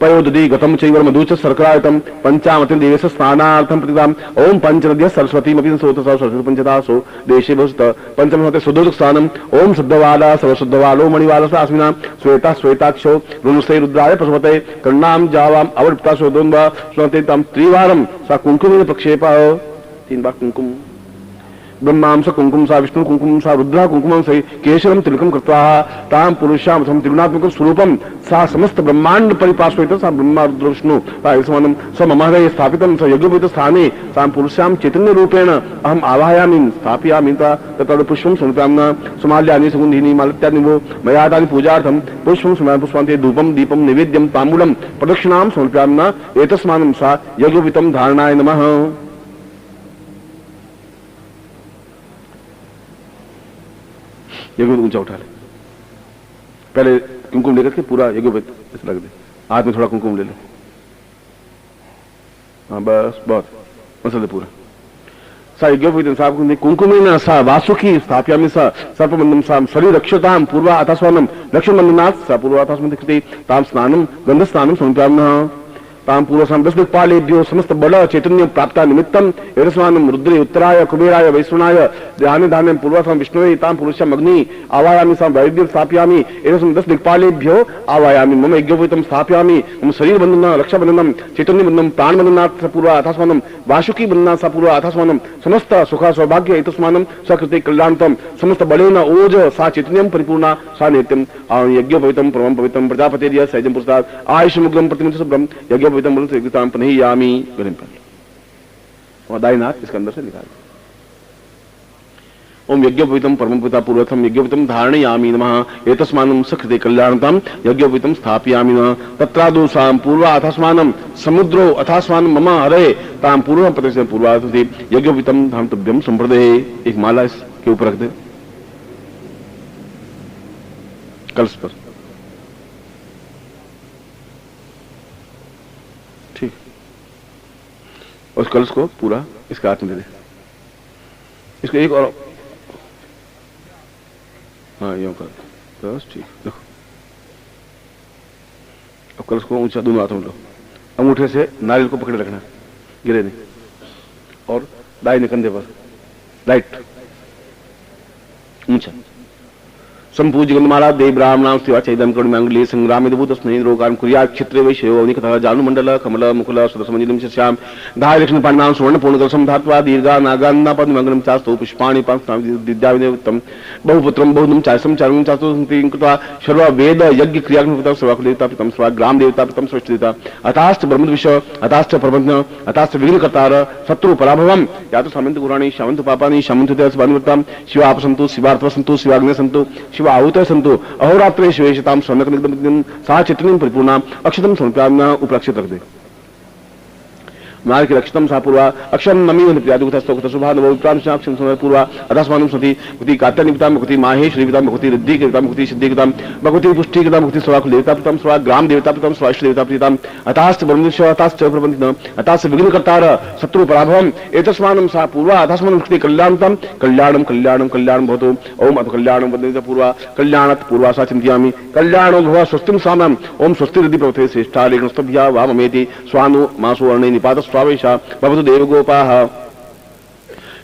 पयोदधि गतम चैव मधुच शर्करायतम पंचामृतं देवस्य स्नानार्थं प्रतिदाम ओम पंचनद्य सरस्वतीमपि संसोत सरस्वती पंचदासो देशे भवस्त पंचमते सुदोदक स्नानम ओम शुद्धवाला सर्वशुद्धवालो मणिवाला सास्मिना श्वेता श्वेताक्षो रुनुसे रुद्राय प्रसवते कर्णाम जावाम अवृप्ता शोदोन्वा श्वते तम त्रिवारम सा कुंकुमेन प्रक्षेपा 3 बार कुंकुम ब्रह्मांस कुंकुम सा विष्णु कुंकुम सा रुद्रा कुंकुमं से केशरम तिलकम कृत्वा तां पुरुषां त्रिगुणात्मकं स्वरूपं सा समस्त ब्रह्मांड परिपार्श्वयित सा ब्रह्मा रुद्र विष्णु तायसमानं स मम हृदये स्थापितं स यज्ञोपवीत स्थाने तां पुरुषां चैतन्य रूपेण अहम् आवाहयामि स्थापयामि तत्र पुष्पं समर्पयामि सुमाल्यानि सुगन्धीनि मालत्यानि वो मया तानि पूजार्थं पुष्पं समर्पयामि पुष्पान्ते धूपं दीपं नैवेद्यं ताम्बूलं प्रदक्षिणां समर्पयामि एतस्मानं सा यज्ञोपवीतं धारणाय नमः। यज्ञोपवीत ऊंचा उठा ले, पहले कुमकुम लेकर के पूरा यज्ञोपवीत ऐसे लग दे, हाथ में थोड़ा कुमकुम ले लो, हाँ बस बहुत मसल दे पूरा। सा यज्ञोपवीत साहब कुंकुमेन सा वासुकी स्थापयामि सा सर्पबन्धं सा शरीर रक्षतां पूर्वा अथस्वानं लक्ष्मणबन्धनात् सा पूर्वा अथस्वानं कृते तां स्नानं गन्धस्नानं समर्पयामि तां पूर्वसां 10 दिक्पालेभ्यो समस्त बल चैतन्य प्राप्ता निमित्तम एतस्मानं रुद्रे उत्तराय कुबेराय वैश्वनाय ध्याने धाने पूर्वसां विष्णुवे तां पुरुषं अग्नि आवायामि सा वैद्यं स्थापयामि एतस्मां 10 दिक्पालेभ्यो आवायामि मम यज्ञोपवीतं स्थापयामि मम शरीर बन्धनं रक्षाबन्धनं चैतन्य बन्धनं प्राण बन्धनात् स पूर्वा अथस्मानं वासुकी बन्धनात् स पूर्वा अथस्मानं समस्त सुख सौभाग्य एतस्मानं सकृते कल्याणतं समस्त बलेन ओज सा चैतन्यं परिपूर्णा सा नित्यं यज्ञोपवीतं परमं पवित्रं प्रजापतेर्य सैजं पुरस्तात् आयुष्यमुग्धं प्रतिमंत्र शुभ्रं यज्ञ पनहियामी गले पर और दाई नाथ इसके अंदर से निकाल। ओम यज्ञोपवीतं परमं पिता पूर्वथम यज्ञोपवीतं धारणयामि नमः एतस्मानं सकृते कल्याणतां यज्ञोपवीतं स्थापयामि न तत्रादोषां पूर्वा अथस्मानं समुद्रो अथस्मानं मम हरे तां पूर्वं पतसे पूर्वाधि यज्ञोपवीतं धामतभ्यं संप्रदे। एक माला इसके ऊपर रख दे कलश पर, ठीक, उस कलश को पूरा इसके हाथ में दे दे, इसको एक और हाँ यूं कर बस ठीक। देखो अब कलश को ऊंचा दोनों हाथों में लो, अंगूठे से नारियल को पकड़े रखना, गिरे नहीं, और दाहिने कंधे पर राइट ऊंचा संपूज्य गंधमाला देव ब्राह्मणां स्थिवा चैदम करुणांगुली संग्रामे भूत स्नेह रोगान कुर्यात् क्षेत्रे वैश्यो अवनिकथा जानुमंडल कमल मुकुल सुदर्शमंजिलं श्याम धाय लक्ष्मण पाणिनां सुवर्ण पूर्णकलशं धात्वा दीर्घा नागान्नापद मंगलम चास्तु पुष्पाणि पांचनां विद्याविदेवतं बहुपुत्रं बहुदं चासं चारुं चास्तु संतिं कृत्वा सर्व वेद यज्ञ क्रियाग्निपतं सर्वकुल देवता पितं स्वा ग्राम देवता पितं सृष्टि देवता अताश्च ब्रह्मविष अताश्च प्रबंध अताश्च विघ्नकर्तार शत्रु पराभवं यातु सामंत गुराणि शामंत पापानि शामंत देवस्वानिवृत्तां शिवापसन्तु शिवार्थवसन्तु शिवाग्ने सन्तु आहुत सन्तु अहोरात्रे शिवेशतां स्वर्णकनिग्धं सा चैतन्यं परिपूर्णा अक्षतं समर्पयामि उपलक्षित रख दे। नारकी रक्षितं सा पूर्वा अक्षरं नमी प्रयादुगतस्तोगत शुभा नवो विप्रांशाक्षं समय पूर्वा अदास्मानं सति भक्ति कात्यानिपितां भक्ति माहेश्वरीपितां भक्ति रिद्धिकृतां भक्ति सिद्धिकृतां भक्ति पुष्टिकृतां भक्ति स्वाकुल देवतापितां स्वा ग्राम देवतापितां स्वा इष्ट देवतापितां अताश्च ब्रह्मविष अताश्च प्रबन्धिनं अताश्च विघ्नकर्तार शत्रु पराभवम् एतस्मानं सा पूर्वा अतास्मानं कृते कल्याणतं कल्याणं कल्याणं कल्याणं भवतु ओम अथ कल्याणं वन्दे पूर्वा कल्याणात् पूर्वा सा चिन्तयामि कल्याणो भव स्वस्तिं सामम् ओम स्वस्ति रिद्धि प्रवते श्रेष्ठाले गणस्तभ्या वाममेति स्वानु मासु वर्णे निपात स्वावेशा भवतु देवगोपाः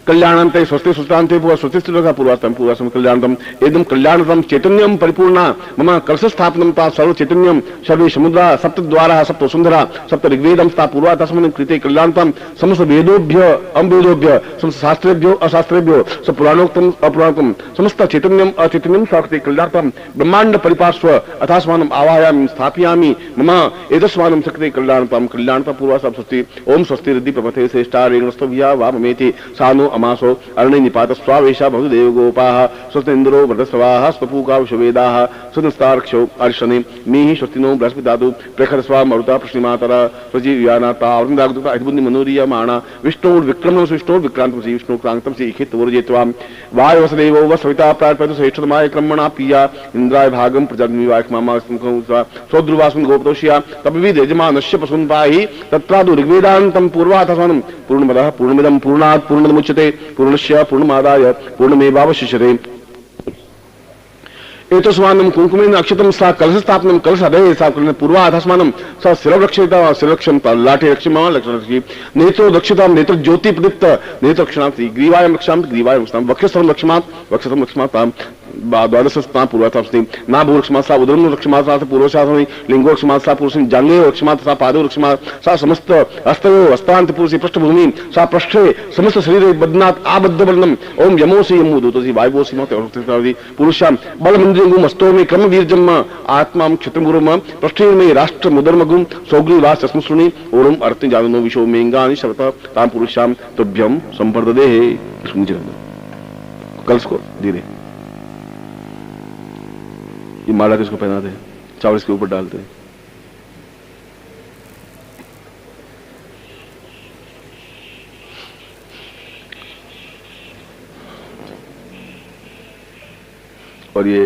कल्याणंते स्वस्ति सुष्टान्ते स्वस्ति स्थिरता पूर्वास्तम पूर्वास्तम कल्याणतम एकदम कल्याणतम चैतन्यम परिपूर्णा मम कलश स्थापनम ता सर्व चैतन्यम सर्वे समुद्रा सप्त द्वारा सप्त वसुंधरा सप्त ऋग्वेदम ता पूर्वा तस्मिन् कृते कल्याणतम समस्त वेदोभ्य अवेदोभ्य समस्त शास्त्रेभ्यो अशास्त्रेभ्यो सब पुराणोक्तम अपुराणोक्तम समस्त चैतन्यम अचैतन्यम साक्षते कल्याणतम ब्रह्मांड परिपार्श्व अथास्मानम आवाहयामि स्थापयामि मम एतस्मानं सकृते कल्याणतम कल्याणतम पूर्वा सब स्वस्ति ओम स्वस्ति रिद्धि प्रपथे श्रेष्ठा रेणस्तभ्या वाममेति सानो अमासो अरण्य निपात स्वावेशा बहुदेव गोपाः स्वस्तेन्द्रो वृतस्वाः स्वपूका विश्ववेदाः स्वस्तारक्षो अर्शने मीहि स्वस्तिनो बृहस्पतिदातु प्रखर स्वा मरुता प्रश्निमातरा स्वजीव्यानाता औरंदागुता अधिबुद्धि मनोरियमाणा विष्णुर्विक्रमं विष्णुर्विक्रांतं श्री विष्णुक्रांतं श्री इखित वरजेत्वां वायुवसदेवो वसविता प्रार्थयतु श्रेष्ठतमाय क्रमणा पिया इंद्राय भागं प्रजाग्नि वाक्मामा स्वद्रुवासुन गोपतोष्या तपविद यजमानस्य पशुन पाहि तत्रादु ऋग्वेदान्तं पूर्वाथसनं पूर्णमदः पूर्णमिदं पूर्णात् पूर्णमुच्यते पूर्णस्य पूर्णमादाय पूर्णमेवावशिष्यते एतस्मानं कुंकुमेन अक्षतम सा कलशस्थापनं कलशदये सा पूर्वाधस्मानं सा शिरवक्षिता शिरक्षं लाठे रक्षमा लक्षणि नेत्रो रक्षितां नेत्र ज्योति प्रदीप्त नेत्र रक्षणाति ग्रीवायं रक्षामि ग्रीवायं रक्षामि वक्षस्थलं रक्षमात् द्वादशस्था पूर्वाथस्ति नाभो रक्षमात् सा उदरं रक्षमात् सा पूर्वशासनि लिंगो रक्षमात् सा पुरुषं जांगे रक्षमात् सा पादो रक्षमात् सा समस्त हस्तयो हस्तान्त पुरुषे पृष्ठभूमि सा पृष्ठे समस्त शरीरे बध्नात् आबद्धवर्णम् ओम यमोसि यमोदूतसि वायुवोसि मते पुरुषां बलमन्द्रियं मस्तो मे क्रम वीर्यम् आत्मां क्षत्रमुरम पृष्ठे मे राष्ट्र मुदर्मगुं सौग्रीवास स्मृणि ओरम अर्थ जाननो विशो मेंगानि शरत तां पुरुषां तुभ्यं संपर्ददे कलश को धीरे ये माला किसको पहनाते हैं चावल इसके ऊपर डालते हैं और ये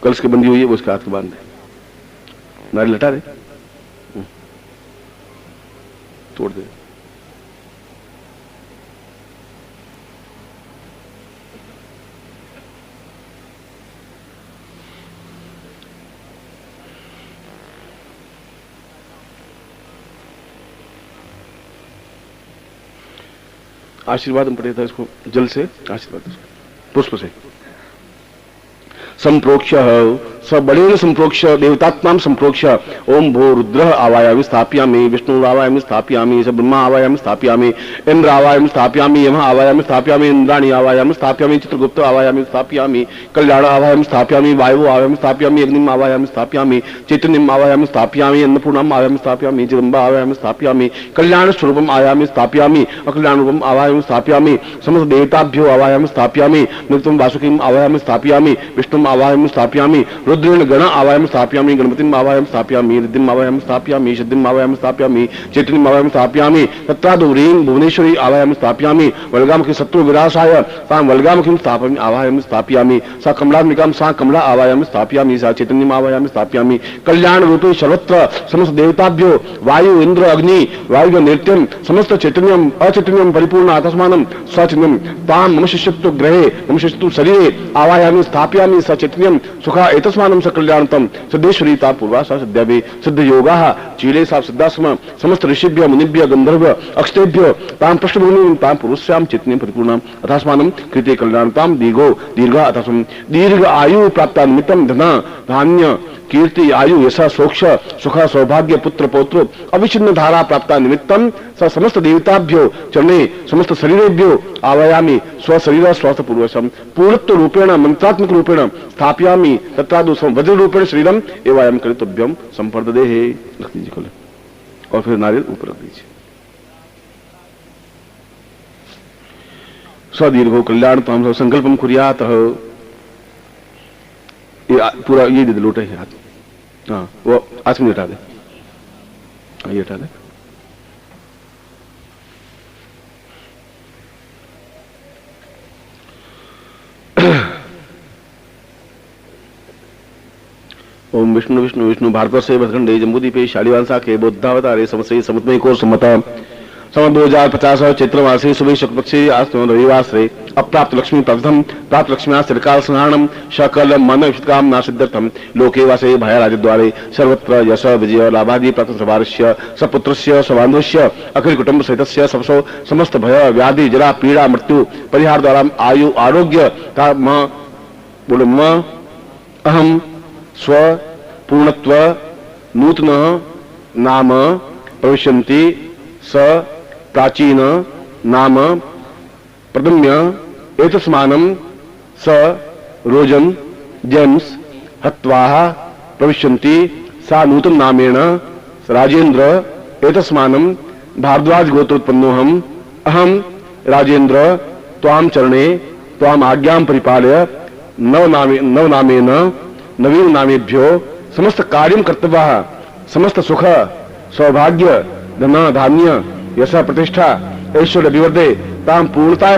कलश के बंदी हुई है वो उसके हाथ को बांध दे नारी लटा दे तोड़ दे आशीर्वाद पड़े था इसको जल से आशीर्वाद पुष्प से संप्रोक्ष सबलेन संप्रोक्ष देवतात्मां संप्रोक्ष ओम भो रुद्र आवायामि स्थापयामि विष्णु आवायामि स्थापयामि स ब्रह्मा आवायामि स्थापयामि इंद्र आवायामि स्थापयामि यम आवायामि स्थापयामि इंद्राणी आवायामि स्थापयामि चित्रगुप्त आवायामि स्थापयामि कल्याण आवायामि स्थापयामि वायु आवायामि स्थापयामि अग्निम आवायामि स्थापयामि चैतन्यम आवायामि स्थापयामि अन्नपूर्णाम आवायामि स्थापयामि जगदम्बा आवायामि स्थापयामि कल्याण स्वरूपम आयामि स्थापयामि अकल्याण रूपम आवायामि स्थापयामि समस्त देवताभ्यो आवायामि स्थापयामि नित्यम वासुकीम आवायामि स्थापयामि विष्णु आवायामि स्थापयामि रुद्रेण गण आवायामि स्थापयामि गणपतिम आवायामि स्थापयामि रिद्धिम आवायामि स्थापयामि सिद्धिम आवायामि स्थापयामि चैतन्यम आवायामि स्थापयामि तत्रादु ह्रीं भुवनेश्वरी आवायामि स्थापयामि वल्गामुखी शत्रु विनाशाय तां वल्गामुखीं स्थापयामि आवायामि स्थापयामि सा कमलात्मिकां सा कमला आवायामि स्थापयामि सा चैतन्यम आवायामि स्थापयामि कल्याण रूपे सर्वत्र समस्त देवताभ्यो वायु इंद्र अग्नि वायु नृत्यम समस्त चैतन्यम अचैतन्यम परिपूर्ण आत्मानं स्वचैतन्यम तां मम शिष्यत्व ग्रहे मम शिष्यत्व शरीरे आवायामि स्थापयामि स चैतन्यम सुखा एतस्मानं सकल्याणतम सिद्धेश्वरी ता पूर्वा सा सिद्ध्यवे सिद्ध योगाः चीले सा सिद्धास्म समस्त ऋषिभ्य मुनिभ्य गंधर्व अक्षतेभ्य तां पृष्ठभूमिं तां पुरुष्यां चैतन्यं परिपूर्णं अथास्मानं कृते कल्याणतां दीर्घ अथास्म दीर्घ आयु प्राप्ता निमित्तं धन धान्य कीर्ति आयु यशा सोक्ष सुख सौभाग्य पुत्र पौत्र अविच्छिन्न धारा प्राप्ता निमित्तं स समस्त देवताभ्यो चरणे समस्त शरीरेभ्यो आवायामि स्वशरीर स्वास्थ्य पूर्वशम पूर्णत्व रूपेण मंत्रात्मक रूपेण स्थापयामि तत्रादु वज्र रूपेण शरीरम एवं कर्तव्यम संपर्ददे रख दीजिए खोले और फिर नारियल ऊपर रख दीजिए स्वदीर्घो कल्याण ताम संकल्पम कुर्यात ये पूरा ये दे दे लोटे है हाथ हाँ वो आसमी हटा दे ये हटा दे ओम विष्णु विष्णु विष्णु भारतवर्ष भदखंडे जम्बूदीपे शालिवांसा के बुद्धावतारे समस्ते समुद्रमय को सम्मता सम 2050 चैत्र मासे सुबह शुक्ल पक्षे आज रविवासरे अप्राप्त लक्ष्मी प्रथम प्राप्त लक्ष्म्या त्रिकाल संहारणम सकल मन काम नासिद्धर्थम लोके वासे भय राजद्वारे सर्वत्र यश विजय लाभादि प्राप्त सवारस्य सपुत्रस्य सबान्धवस्य अखिल कुटुंब सहितस्य सबसो समस्त भय व्याधि जरा पीड़ा मृत्यु परिहार द्वारा आयु आरोग्य का बोलो अहम स्व पूर्णत्व नूतन नाम प्रविशन्ति स प्राचीन नाम प्रदम्य एतस्मानं स रोजन जेम्स हत्वाः प्रविशन्ति सा नूतन नामेन राजेन्द्र एतस्मानं भारद्वाज गोत्रोत्पन्नोऽहम् अहं राजेंद्र त्वाम चरणे त्वाम आज्ञां परिपालय नवनामेन नवीन नामेभ्यो समस्त कार्यं कर्तव्यः समस्त सुख सौभाग्य धन धान्य यश प्रतिष्ठा ऐश्वर्य विवर्धे ताम पूर्णताय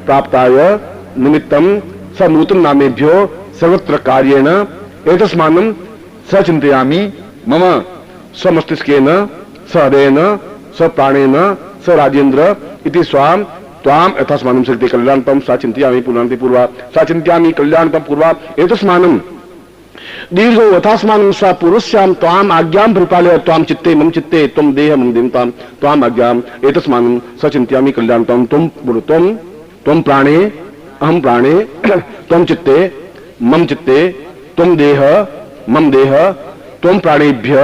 प्राप्ताय निमित्तम स नूतन नामेभ्यो सर्वत्र कार्येण एतस्मानं स चिन्तयामि मम स्वमस्तिष्केन सहृदयेन स्वप्राणेन स राजेन्द्र इति स्वाम त्वाम यथास्मानं शक्ति कल्याणतम सा चिन्तयामि पुनन्ति पूर्वा सा चिन्तयामि कल्याणतम पूर्वा एतस्मानं दीर्घो यथास्मानं सा पूर्वस्यां त्वाम आज्ञां परिपालय त्वाम चित्ते मम चित्ते त्वं देह मम देवतां त्वाम आज्ञां एतस्मानं स चिन्तयामि कल्याणतम त्वं प्राणे अहम प्राणे त्वं चित्ते मम चित्ते त्वं देह मम देह त्वं प्राणेभ्य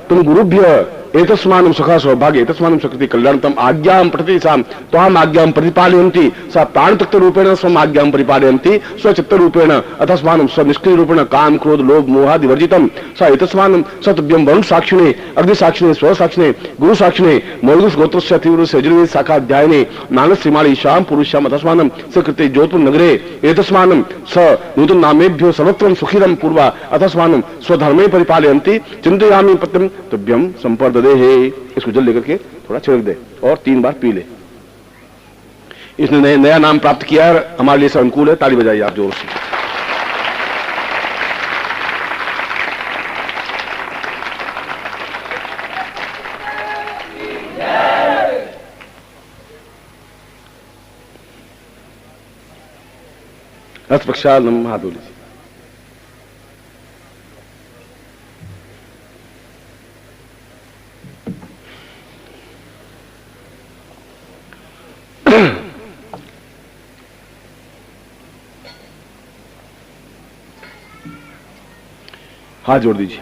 त्वं गुरुभ्य एतस्मानं सुख सौभाग्य एतस्मानं शक्ति कल्याणतम आज्ञां प्रति साम त्वाम आज्ञां प्रतिपालयन्ति सा प्राणतत्व रूपेण स्वम आज्ञां परिपालयन्ति स्वचित्त रूपेण अथस्मानं स्वनिष्क्रिय रूपेण काम क्रोध लोभ मोहादि वर्जितं सा एतस्मानं सतुभ्यं वरुण साक्षिणे अग्नि साक्षिणे स्व साक्षिणे गुरु साक्षिणे मौलुस गोत्रस्य तीव्रस्य यजुर्वेद शाखा अध्यायने नानश्रीमाणि शाम पुरुषाम अथस्मानं सकृते जोधपुर नगरे एतस्मानं स नूतन नामेभ्यो सर्वत्रं सुखिदं पूर्वा अथस्मानं स्वधर्मे परिपालयन्ति चिन्तयामि पत्यं तुभ्यं संपर्द दे है। इसको जल लेकर के थोड़ा छिड़क दे और 3 बार पी ले। इसने नया नाम प्राप्त किया है, हमारे लिए अनुकूल है, ताली बजाइए आप जोर से। हस्त प्रक्षालन हाथ धो लीजिए। हाथ जोड़ दीजिए।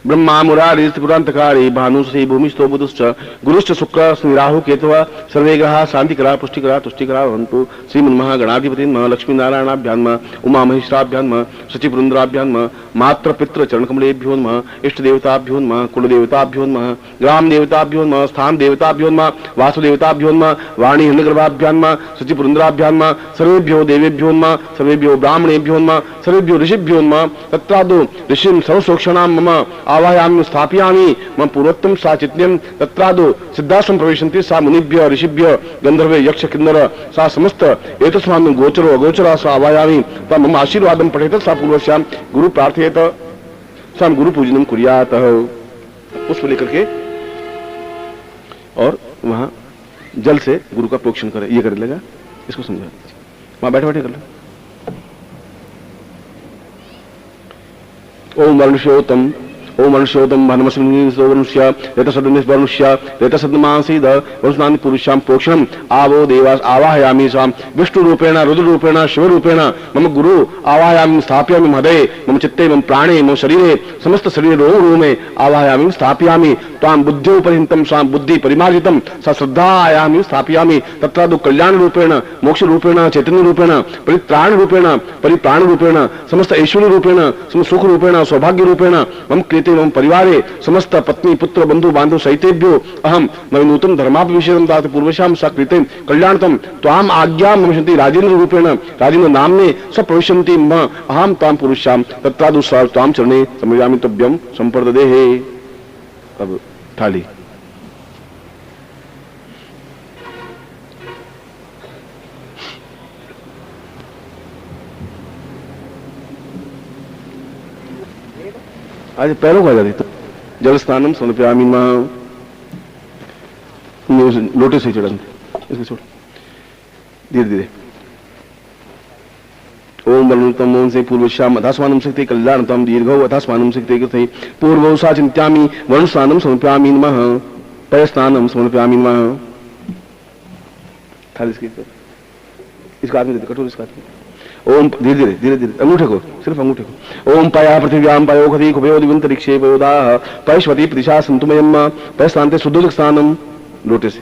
ब्रह्मा मुरारी त्रिपुरांतकारी भानुश्री भूमिस्थो बुधश्च गुरुश्च शुक्र स्निराहु केतवः सर्वे ग्रहाः शांतिकरा पुष्टिकरा तुष्टिकरा भवन्तु। श्रीमन्महागणाधिपति नमः लक्ष्मी नारायणाभ्यां नमः उमा महेश्वराभ्यां नमः सचिवृंद्राभ्यां नमः मात्र पितृ चरणकमलेभ्यो नमः इष्ट देवताभ्यो नमः कुल देवताभ्यो नमः ग्राम देवताभ्यो नमः स्थान देवताभ्यो नमः वासुदेवताभ्यो नमः वाणी हिरण्यगर्भाभ्यां नमः सचिवृंद्राभ्यां नमः सर्वेभ्यो देवेभ्यो नमः सर्वेभ्यो ब्राह्मणेभ्यो नमः सर्वेभ्यो ऋषिभ्यो नमः तत्रादो ऋषिं सर्वसोक्षणां मम आवाहयामि स्थापयामि मम पूर्वोत्तम सा चित्यं तत्रादो सिद्धाश्रम प्रवेशन्ति सा मुनिभ्य ऋषिभ्य गंधर्वे यक्ष किन्नर सा समस्त एतस्मान् गोचरो अगोचरा सा आवाहयामि ता मम आशीर्वादं पठेत सा पूर्वस्यां गुरु प्रार्थयेत सा गुरु पूजनं कुर्यात। पुष्प लेकर के और वहां जल से गुरु का प्रोक्षण करे, ये कर लेगा, इसको समझा वहां बैठे बैठे कर ले। ओम वर्णशोतम ओम मनुष्योतम भानुमस्य रेतसदनिस्वर्णुष्य रेतसदमासीद वरुष्णानि पुरुषां प्रोक्षणम् आवो देवास आवाहयामि स्वाम विष्णु रूपेण रुद्र रूपेण शिव रूपेण मम गुरु आवाहयामि स्थापयामि हृदये मम चित्ते मम प्राणे मम शरीरे समस्त शरीरे रोम में आवाहयामि स्थापयामि त्वां बुद्ध्योपरिहितं स्वाम बुद्धि परिमार्जितं सा श्रद्धायामि स्थापयामि तत्रादु कल्याण रूपेण मोक्ष रूपेण चैतन्य रूपेण परित्राण रूपेण परिप्राण रूपेण समस्त ऐश्वर्य रूपेण समस्त सुख रूपेण सौभाग्य रूपेण मम मम परिवारे समस्त पत्नी पुत्र बंधु बांधव सहितेभ्यो अहम नूतन धर्माभिषेकं दातु पूर्वशां सा कृते कल्याणतम त्वाम आज्ञां ममिषन्ति राजेन्द्र रूपेण राजेन्द्र नाम्ने स प्रविशन्ति मम अहं तां पुरुषां तत्रादु स त्वां चरणे समर्पयामि तुभ्यं संप्रददेः। अब थाली आज पैरों को आ जाती तो जल स्नानम समर्पयामि नमः, लोटे से चढ़ा इसको छोड़ धीरे धीरे। ओम वर्णतम ओम से पूर्वश्याम अथास्मानं शक्ति कल्याणतम दीर्घौ अथास्मानं शक्ति कृते पूर्वौ सा चिन्त्यामि वरुण स्नानं समर्पयामि नमः पय स्नानं समर्पयामि नमः। थाली इसका आदमी देते कटोरी इसका आदमी। ओम धीरे धीरे धीरे धीरे अंगूठे को सिर्फ अंगूठे को। ओम पया पृथिव्यां पयोखति कुबयो दिवंतरिक्षे पयोदाः पयश्वती प्रतिशा संतुमयम् पय स्थान्ते शुद्धोदक स्नानम लोटे से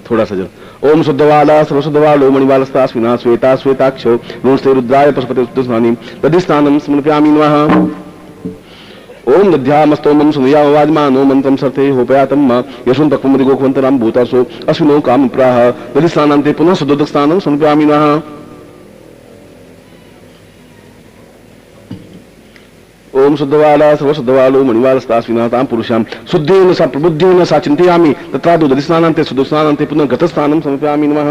थोड़ा सा जल। ओम शुद्धवाला सर्वशुद्धवालो मणिवालस्ता स्विना श्वेता श्वेताक्षो नमस्ते रुद्राय पशुपते शुद्ध स्नानि तदि स्नानं समर्पयामि नमः। ओम दध्यामस्तोमं सुनयाम वाजमानो मंत्रम सर्थे होपयातम यशुन तक्वमदि गोखवंतराम भूतासो अश्विनो काम प्राह दधि स्नानांते पुनः सुदोदक स्नानं समर्पयामि नः। ओम शुद्धवाला सर्वशुद्धवालो मणिवालस्तास्विना तां पुरुषां शुद्धेन सा प्रबुद्धेन सा चिन्तयामि तत्रादो दधि स्नानांते सुदोदक स्नानांते पुनः गतस्नानं समर्पयामि नमः।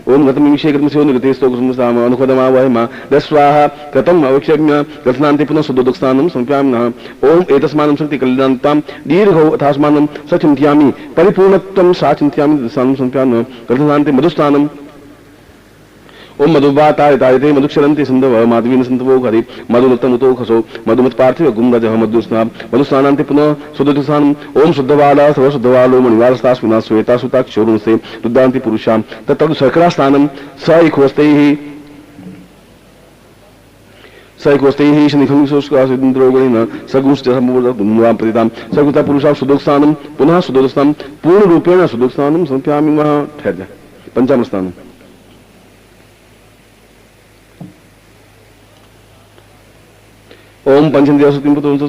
ओम गतम विषय गतम से निगते स्तोत्रम अनुपदमा वहमा दस्वाहा गतम अवक्षम्य गतनांते पुनः सुदोदक स्नानं समर्पयामि नः। ओम एतस्मानं शक्ति कल्याणतां दीर्घो अथास्मानं सचिन्त्यामि परिपूर्णत्वं सा चिन्तयामि स्नानं समर्पयामि नः। गतनांते मधुस्नानं ओम मधुवातायते मधुक्षरन्ति सिन्धव माधवीन सिन्धवो हरि मधुनक्तमुतो खसो मधुमत पार्थिव गुंगजः मधुस्नाम मधुस्नानान्ते पुनः सुदुस्नानम्। ओम शुद्धवाला सर्वशुद्धवालो मणिवालस्तास्विना श्वेता सुताक्षोरुणसे रुद्रान्ति पुरुषां तत्तद् शर्करा स्नानं सैकोस्तैः शनिखं सोस्कासिन्द्रोगणेन सगुंश्चसमुद्रं प्रतितां सगुता पुरुषा सुदोदक स्नानं पुनः सुदोदक स्नानं पूर्ण रूपेण सुदोदक स्नानं समर्पयामि नमः। ठहर जा। पंचामृत स्नानं ओम पंचम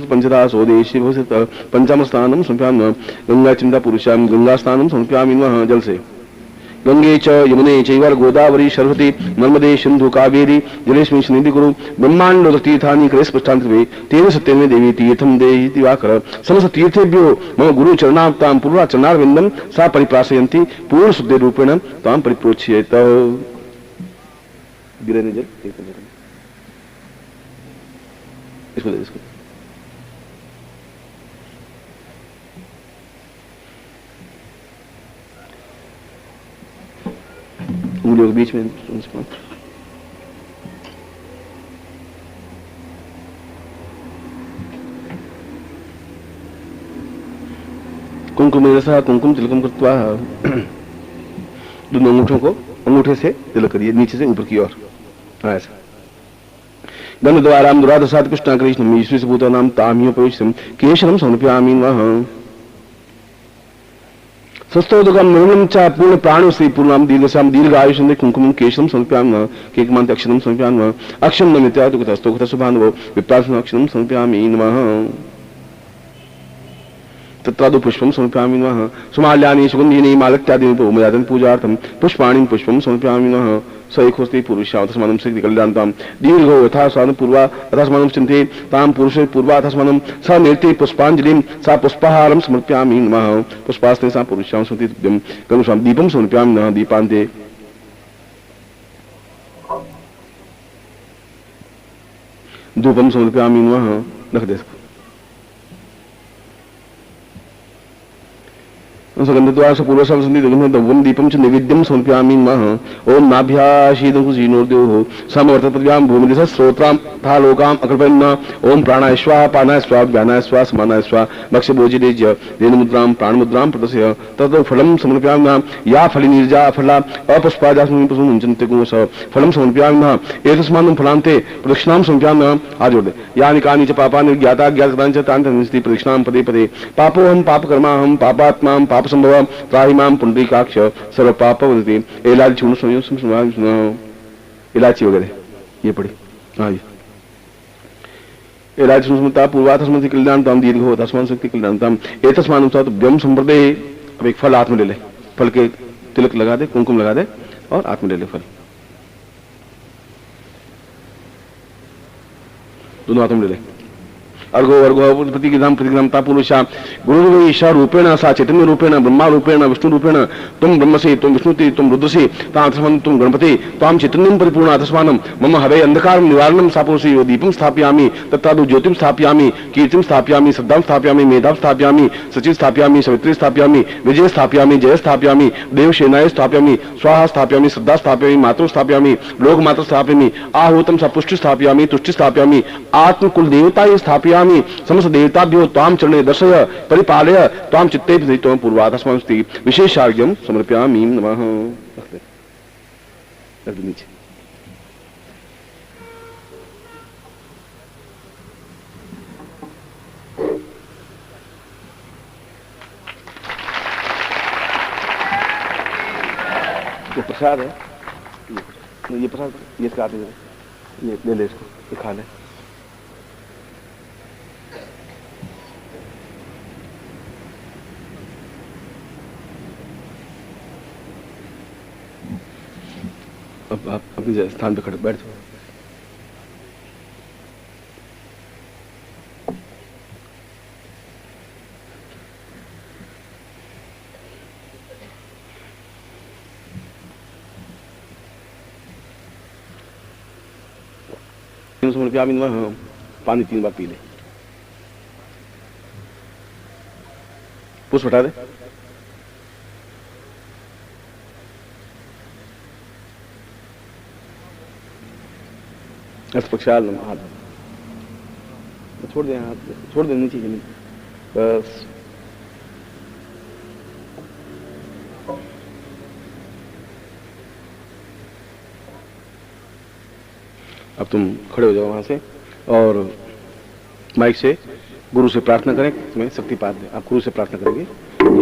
पंचदा सोदेशी पंचामृत स्नानं समर्पयामि नमः। गंगा चिंता पुरुषां गंगा स्नानं समर्पयामि नमः। जल से गंगे च यमुने चैव गोदावरी सरस्वती नर्मदे सिंधु कावेरी जलेस्मिन् सन्निधि कुरु ब्रह्मांड तीर्थानि करे स्पष्टांतरे तेन सत्यमे देवी तीर्थम देहि दिवाकर समस्त तीर्थेभ्यो मम गुरु चरणावतां पूर्वा चरणारविंदं सा परिप्राशयन्ति पूर्ण शुद्धि रूपेण तां परिप्रोच्येत। इसको उंगलियों के बीच में कुंकुम रसा कुंकुम तिलकम कृत्वा दोनों अंगूठों को अंगूठे से तिलक करिए नीचे से ऊपर की ओर ऐसा। गंध द्वारा दुरादसात कृष्ण कृष्ण ईश्वरी नाम तामियो पवित्रम केशरम समर्पयामि नमः। सस्तोदकम निर्मलम च पूर्ण प्राणो श्री पूर्णाम दीर्घसाम दीर्घायुष्यं कुंकुमं केशरम समर्पयामि नमः। केकमांत अक्षरम समर्पयामि नमः। अक्षरम नमित्या तुकतस्तोकतसुभानवो विप्रासनो अक्षरम समर्पयामि नमः। तत्रादो पुष्पं समर्पयामि नमः। सुमाल्यानि सुगन्धीनि मालत्यादीनि उपमयादन पूजार्थं पुष्पाणि पुष्पं समर्पयामि नमः। सैकोस्ति पुरुषा तस्मानं शक्ति कल्याणतां दीर्घो यथा स्वान पूर्वा तस्मानं चिन्ते तां पुरुषे पूर्वा तस्मानं स निर्ते पुष्पाञ्जलिं सा पुष्पहारं समर्पयामि नमः। पुष्पास्ते सा पुरुषां सन्ति तुभ्यं गणुषां दीपं समर्पयामि नमः। दीपान्ते धूपं समर्पयामि नमः। नखदेश सुगंधद्वारा पूर्वसंधि दीपम च नैवेद्यम समर्पयामि नमः। ओम नाभ्याशीदोः समवर्तपद्भ्यां भूमिदिश श्रोत्रां था लोकाम अकल्पन्न। ओम प्राणाय स्वाहा पानाय स्वाहा व्यानाय स्वाहा समानाय स्वाहा भक्ष्यभोजिरेज रेणुमुद्रां प्राणमुद्रां प्रदर्शय ततो फलं समर्पयामि नमः। या फली निर्जा फला अपुष्पाजास्मिन् पुष्पं मुञ्चन्ते कुंस फलं समर्पयामि नमः। एतस्मान्नं फलान्ते प्रदक्षिणां समर्पयामि नमः। हाथ जोड़ दे। यानि कानि च पापानि ज्ञाता ज्ञातकृतानि च तानि तन्निस्ति प्रदक्षिणां पदे पदे। पापोऽहं पापकर्माहं पापात्मां पाप संभव त्राहिमां पुंडरीकाक्ष सर्व पाप वदति। इलायची चूर्ण सुनो इलायची वगैरह ये पड़ी। हाँ जी इलायची सुस्मृता पूर्वातस्मृति कल्याणतां दीर्घो तस्मान् शक्ति कल्याणतां एतस्मान् ब्रह्म संप्रदे। अब एक फल हाथ में ले ले। फल के तिलक लगा दे कुंकुम लगा दे और हाथ में ले ले फल दोनों हाथों में ले ले। अर्घो अर्घो प्रतिग्रामता पुरुषा गुरु ईशा रूपेण सा चैतन्य रूपेण ब्रह्मा रूपेण विष्णु रूपेण तुम ब्रह्मसि तुम विष्णुति तुम रुद्रसि ताम तुम गणपति ताम चैतन्यं परिपूर्ण आत्मानं मम हवे अंधकार निवारणं सा पुरुषो यो दीपं स्थापयामि तत्रादु ज्योतिं स्थापयामि कीर्तिं स्थापयामि श्रद्धां स्थापयामि मेधां स्थापयामि सचिव स्थापयामि सवित्री स्थापयामि विजय स्थापयामि जय स्थापयामि देवसेनाय स्थापयामि स्वाहा स्थापयामि श्रद्धा स्थापयामि मातृ स्थापयामि लोकमातृ स्थापयामि आहूतं स पुष्टि स्थापयामि तुष्टि स्थापयामि आत्मकुल देवताय स्थापयामि समस्त देवताभ्यो त्वां चरणे दर्शय परिपालय त्वां चित्ते त्वं पूर्वातस्मस्ति विशेषार्घ्यं समर्पयामि नमः। नीचे ये प्रसाद है ये प्रसाद ये इसका आते ये ले ले इसको, ये खा ले। अब आप अपने स्थान पे खड़े बैठ जाओ। पानी 3 बार पी ले। पुष्प हटा दे। प्रक्षाल हाथ छोड़ दे, हाथ छोड़ दे नीचे जमीन बस। अब तुम खड़े हो जाओ वहां से और माइक से गुरु से प्रार्थना करें, तुम्हें शक्तिपात दे। आप गुरु से प्रार्थना करेंगे।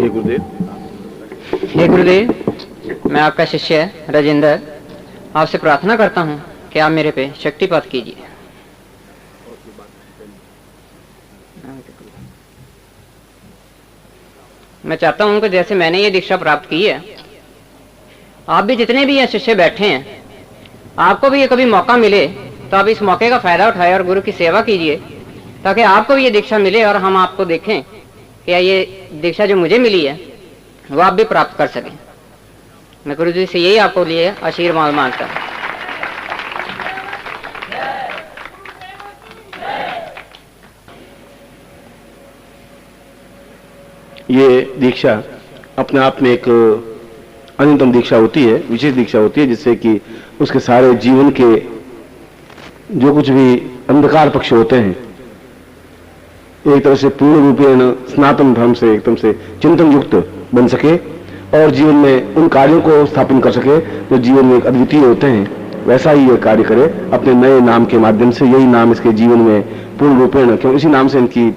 हे गुरुदेव। हे गुरुदेव, मैं आपका शिष्य राजेंद्र आपसे प्रार्थना करता हूँ कि आप मेरे पे शक्तिपात कीजिए। मैं चाहता हूँ कि जैसे मैंने ये दीक्षा प्राप्त की है, आप भी जितने भी ये शिष्य बैठे हैं, आपको भी ये कभी मौका मिले तो आप इस मौके का फायदा उठाएं और गुरु की सेवा कीजिए, ताकि आपको भी ये दीक्षा मिले और हम आपको देखें कि ये दीक्षा जो मुझे मिली है वो आप भी प्राप्त कर सकें। मैं गुरु जी से यही आपको लिए आशीर्वाद मांगता हूँ। ये दीक्षा अपने आप में एक अन्यतम दीक्षा होती है, विशेष दीक्षा होती है, जिससे कि उसके सारे जीवन के जो कुछ भी अंधकार पक्ष होते हैं एक तरह से पूर्ण रूपेण सनातन धर्म से एकदम से चिंतन युक्त बन सके और जीवन में उन कार्यों को स्थापन कर सके जो जीवन में एक अद्वितीय होते हैं। वैसा ही ये कार्य करे अपने नए नाम के माध्यम से। यही नाम इसके जीवन में पूर्ण रूपेण, क्यों इसी नाम से इनकी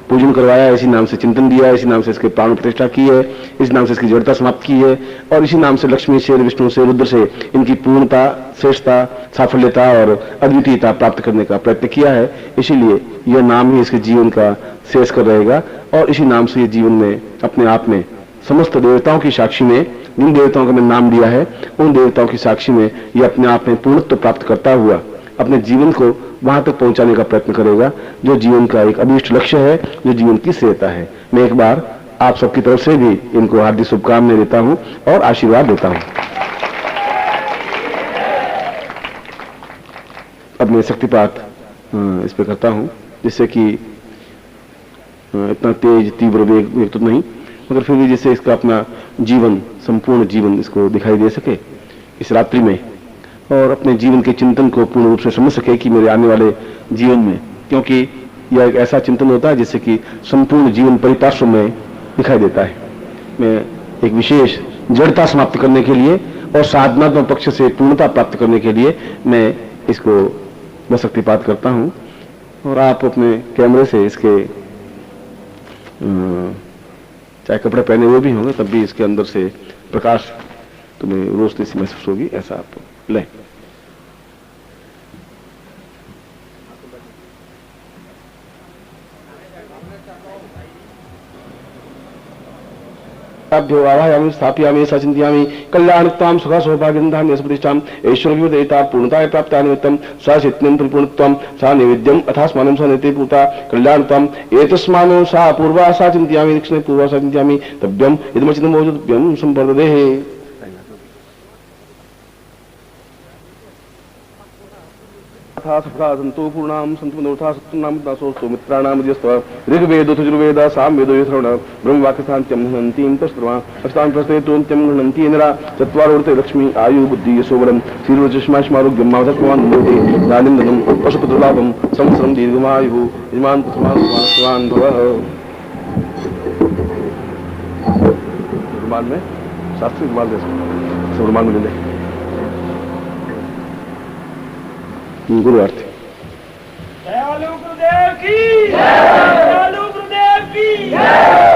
पूजन करवाया, इसी नाम से चिंतन दिया, इसी नाम से इसके प्राण प्रतिष्ठा की है, इस नाम से इसकी जड़ता समाप्त की है और इसी नाम से लक्ष्मी से, विष्णु से, रुद्र से इनकी पूर्णता, श्रेष्ठता, साफल्यता और अद्वितीयता प्राप्त करने का प्रयत्न किया है। इसीलिए यह नाम ही इसके जीवन का शेष कर रहेगा और इसी नाम से ये जीवन में अपने आप में समस्त देवताओं की साक्षी में, जिन देवताओं का मैंने नाम दिया है उन देवताओं की साक्षी में यह अपने आप में पूर्णत्व प्राप्त करता हुआ अपने जीवन को वहां तक पहुंचाने का प्रयत्न करेगा जो जीवन का एक अभीष्ट लक्ष्य है, जो जीवन की श्रेयता है। मैं एक बार आप सबकी तरफ से भी इनको हार्दिक शुभकामनाएं देता हूं और आशीर्वाद देता हूं। अब मैं शक्तिपात इस पे करता हूं, जिससे कि इतना तेज तीव्र वेग तो नहीं, मगर फिर भी जिससे इसका अपना जीवन, संपूर्ण जीवन इसको दिखाई दे सके इस रात्रि में और अपने जीवन के चिंतन को पूर्ण रूप से समझ सके कि मेरे आने वाले जीवन में, क्योंकि यह एक ऐसा चिंतन होता है जिससे कि संपूर्ण जीवन परिपार्श्व में दिखाई देता है। मैं एक विशेष जड़ता समाप्त करने के लिए और साधनात्मक पक्ष से पूर्णता प्राप्त करने के लिए मैं इसको मैं शक्तिपात करता हूं और आप अपने कैमरे से इसके चाहे कपड़े पहने हुए भी होंगे तब भी इसके अंदर से प्रकाश तुम्हें रोशनी से महसूस होगी, ऐसा आप लें। आवाहयामि स्थापयामि सचिंतयामि कल्याणत्वां सुख सौभाग्यं धान्य प्रतिष्ठां ऐश्वर्यदेवता पूर्णताय प्राप्ता निमित्तं सचित्तं परिपूर्णत्वं सा नैवेद्यम् अथास्मानं सनेते पूता कल्याणत्वं एतस्मानो सा पूर्वा सा चिंतयामि दक्षिणे पूर्वा सा चिंतयामि तभ्यम् इदमचितं मोजद्भ्यं संवर्धदेः। सन्तु पूर्णां सन्तु मनोरथा सत्तुनाम दासोस्तु मित्राणाम यस्त्व ऋग्वेदो यजुर्वेद सामवेदो यथर्वण ब्रह्मवाक्यशान्त्यं हनन्तीं तस्त्वा अष्टां प्रस्तेतोन्त्यं गृह्णन्ति इंद्रा चत्वारोर्ते लक्ष्मी आयु बुद्धि यशोबलं श्रीर्वचष्माश्मारोग्यं माधत्वान् मोदे दानिन्दनं पशुपतिर्लाभं संवत्सरं दीर्घमायुः यजमान पुत्रवान् भवः। रुमाल में शास्त्रीय रुमाल दे सकते, रुमाल में ले लें। गुरुवार्थ दयालु गुरुदेव की जय, दयालु गुरुदेव की जय।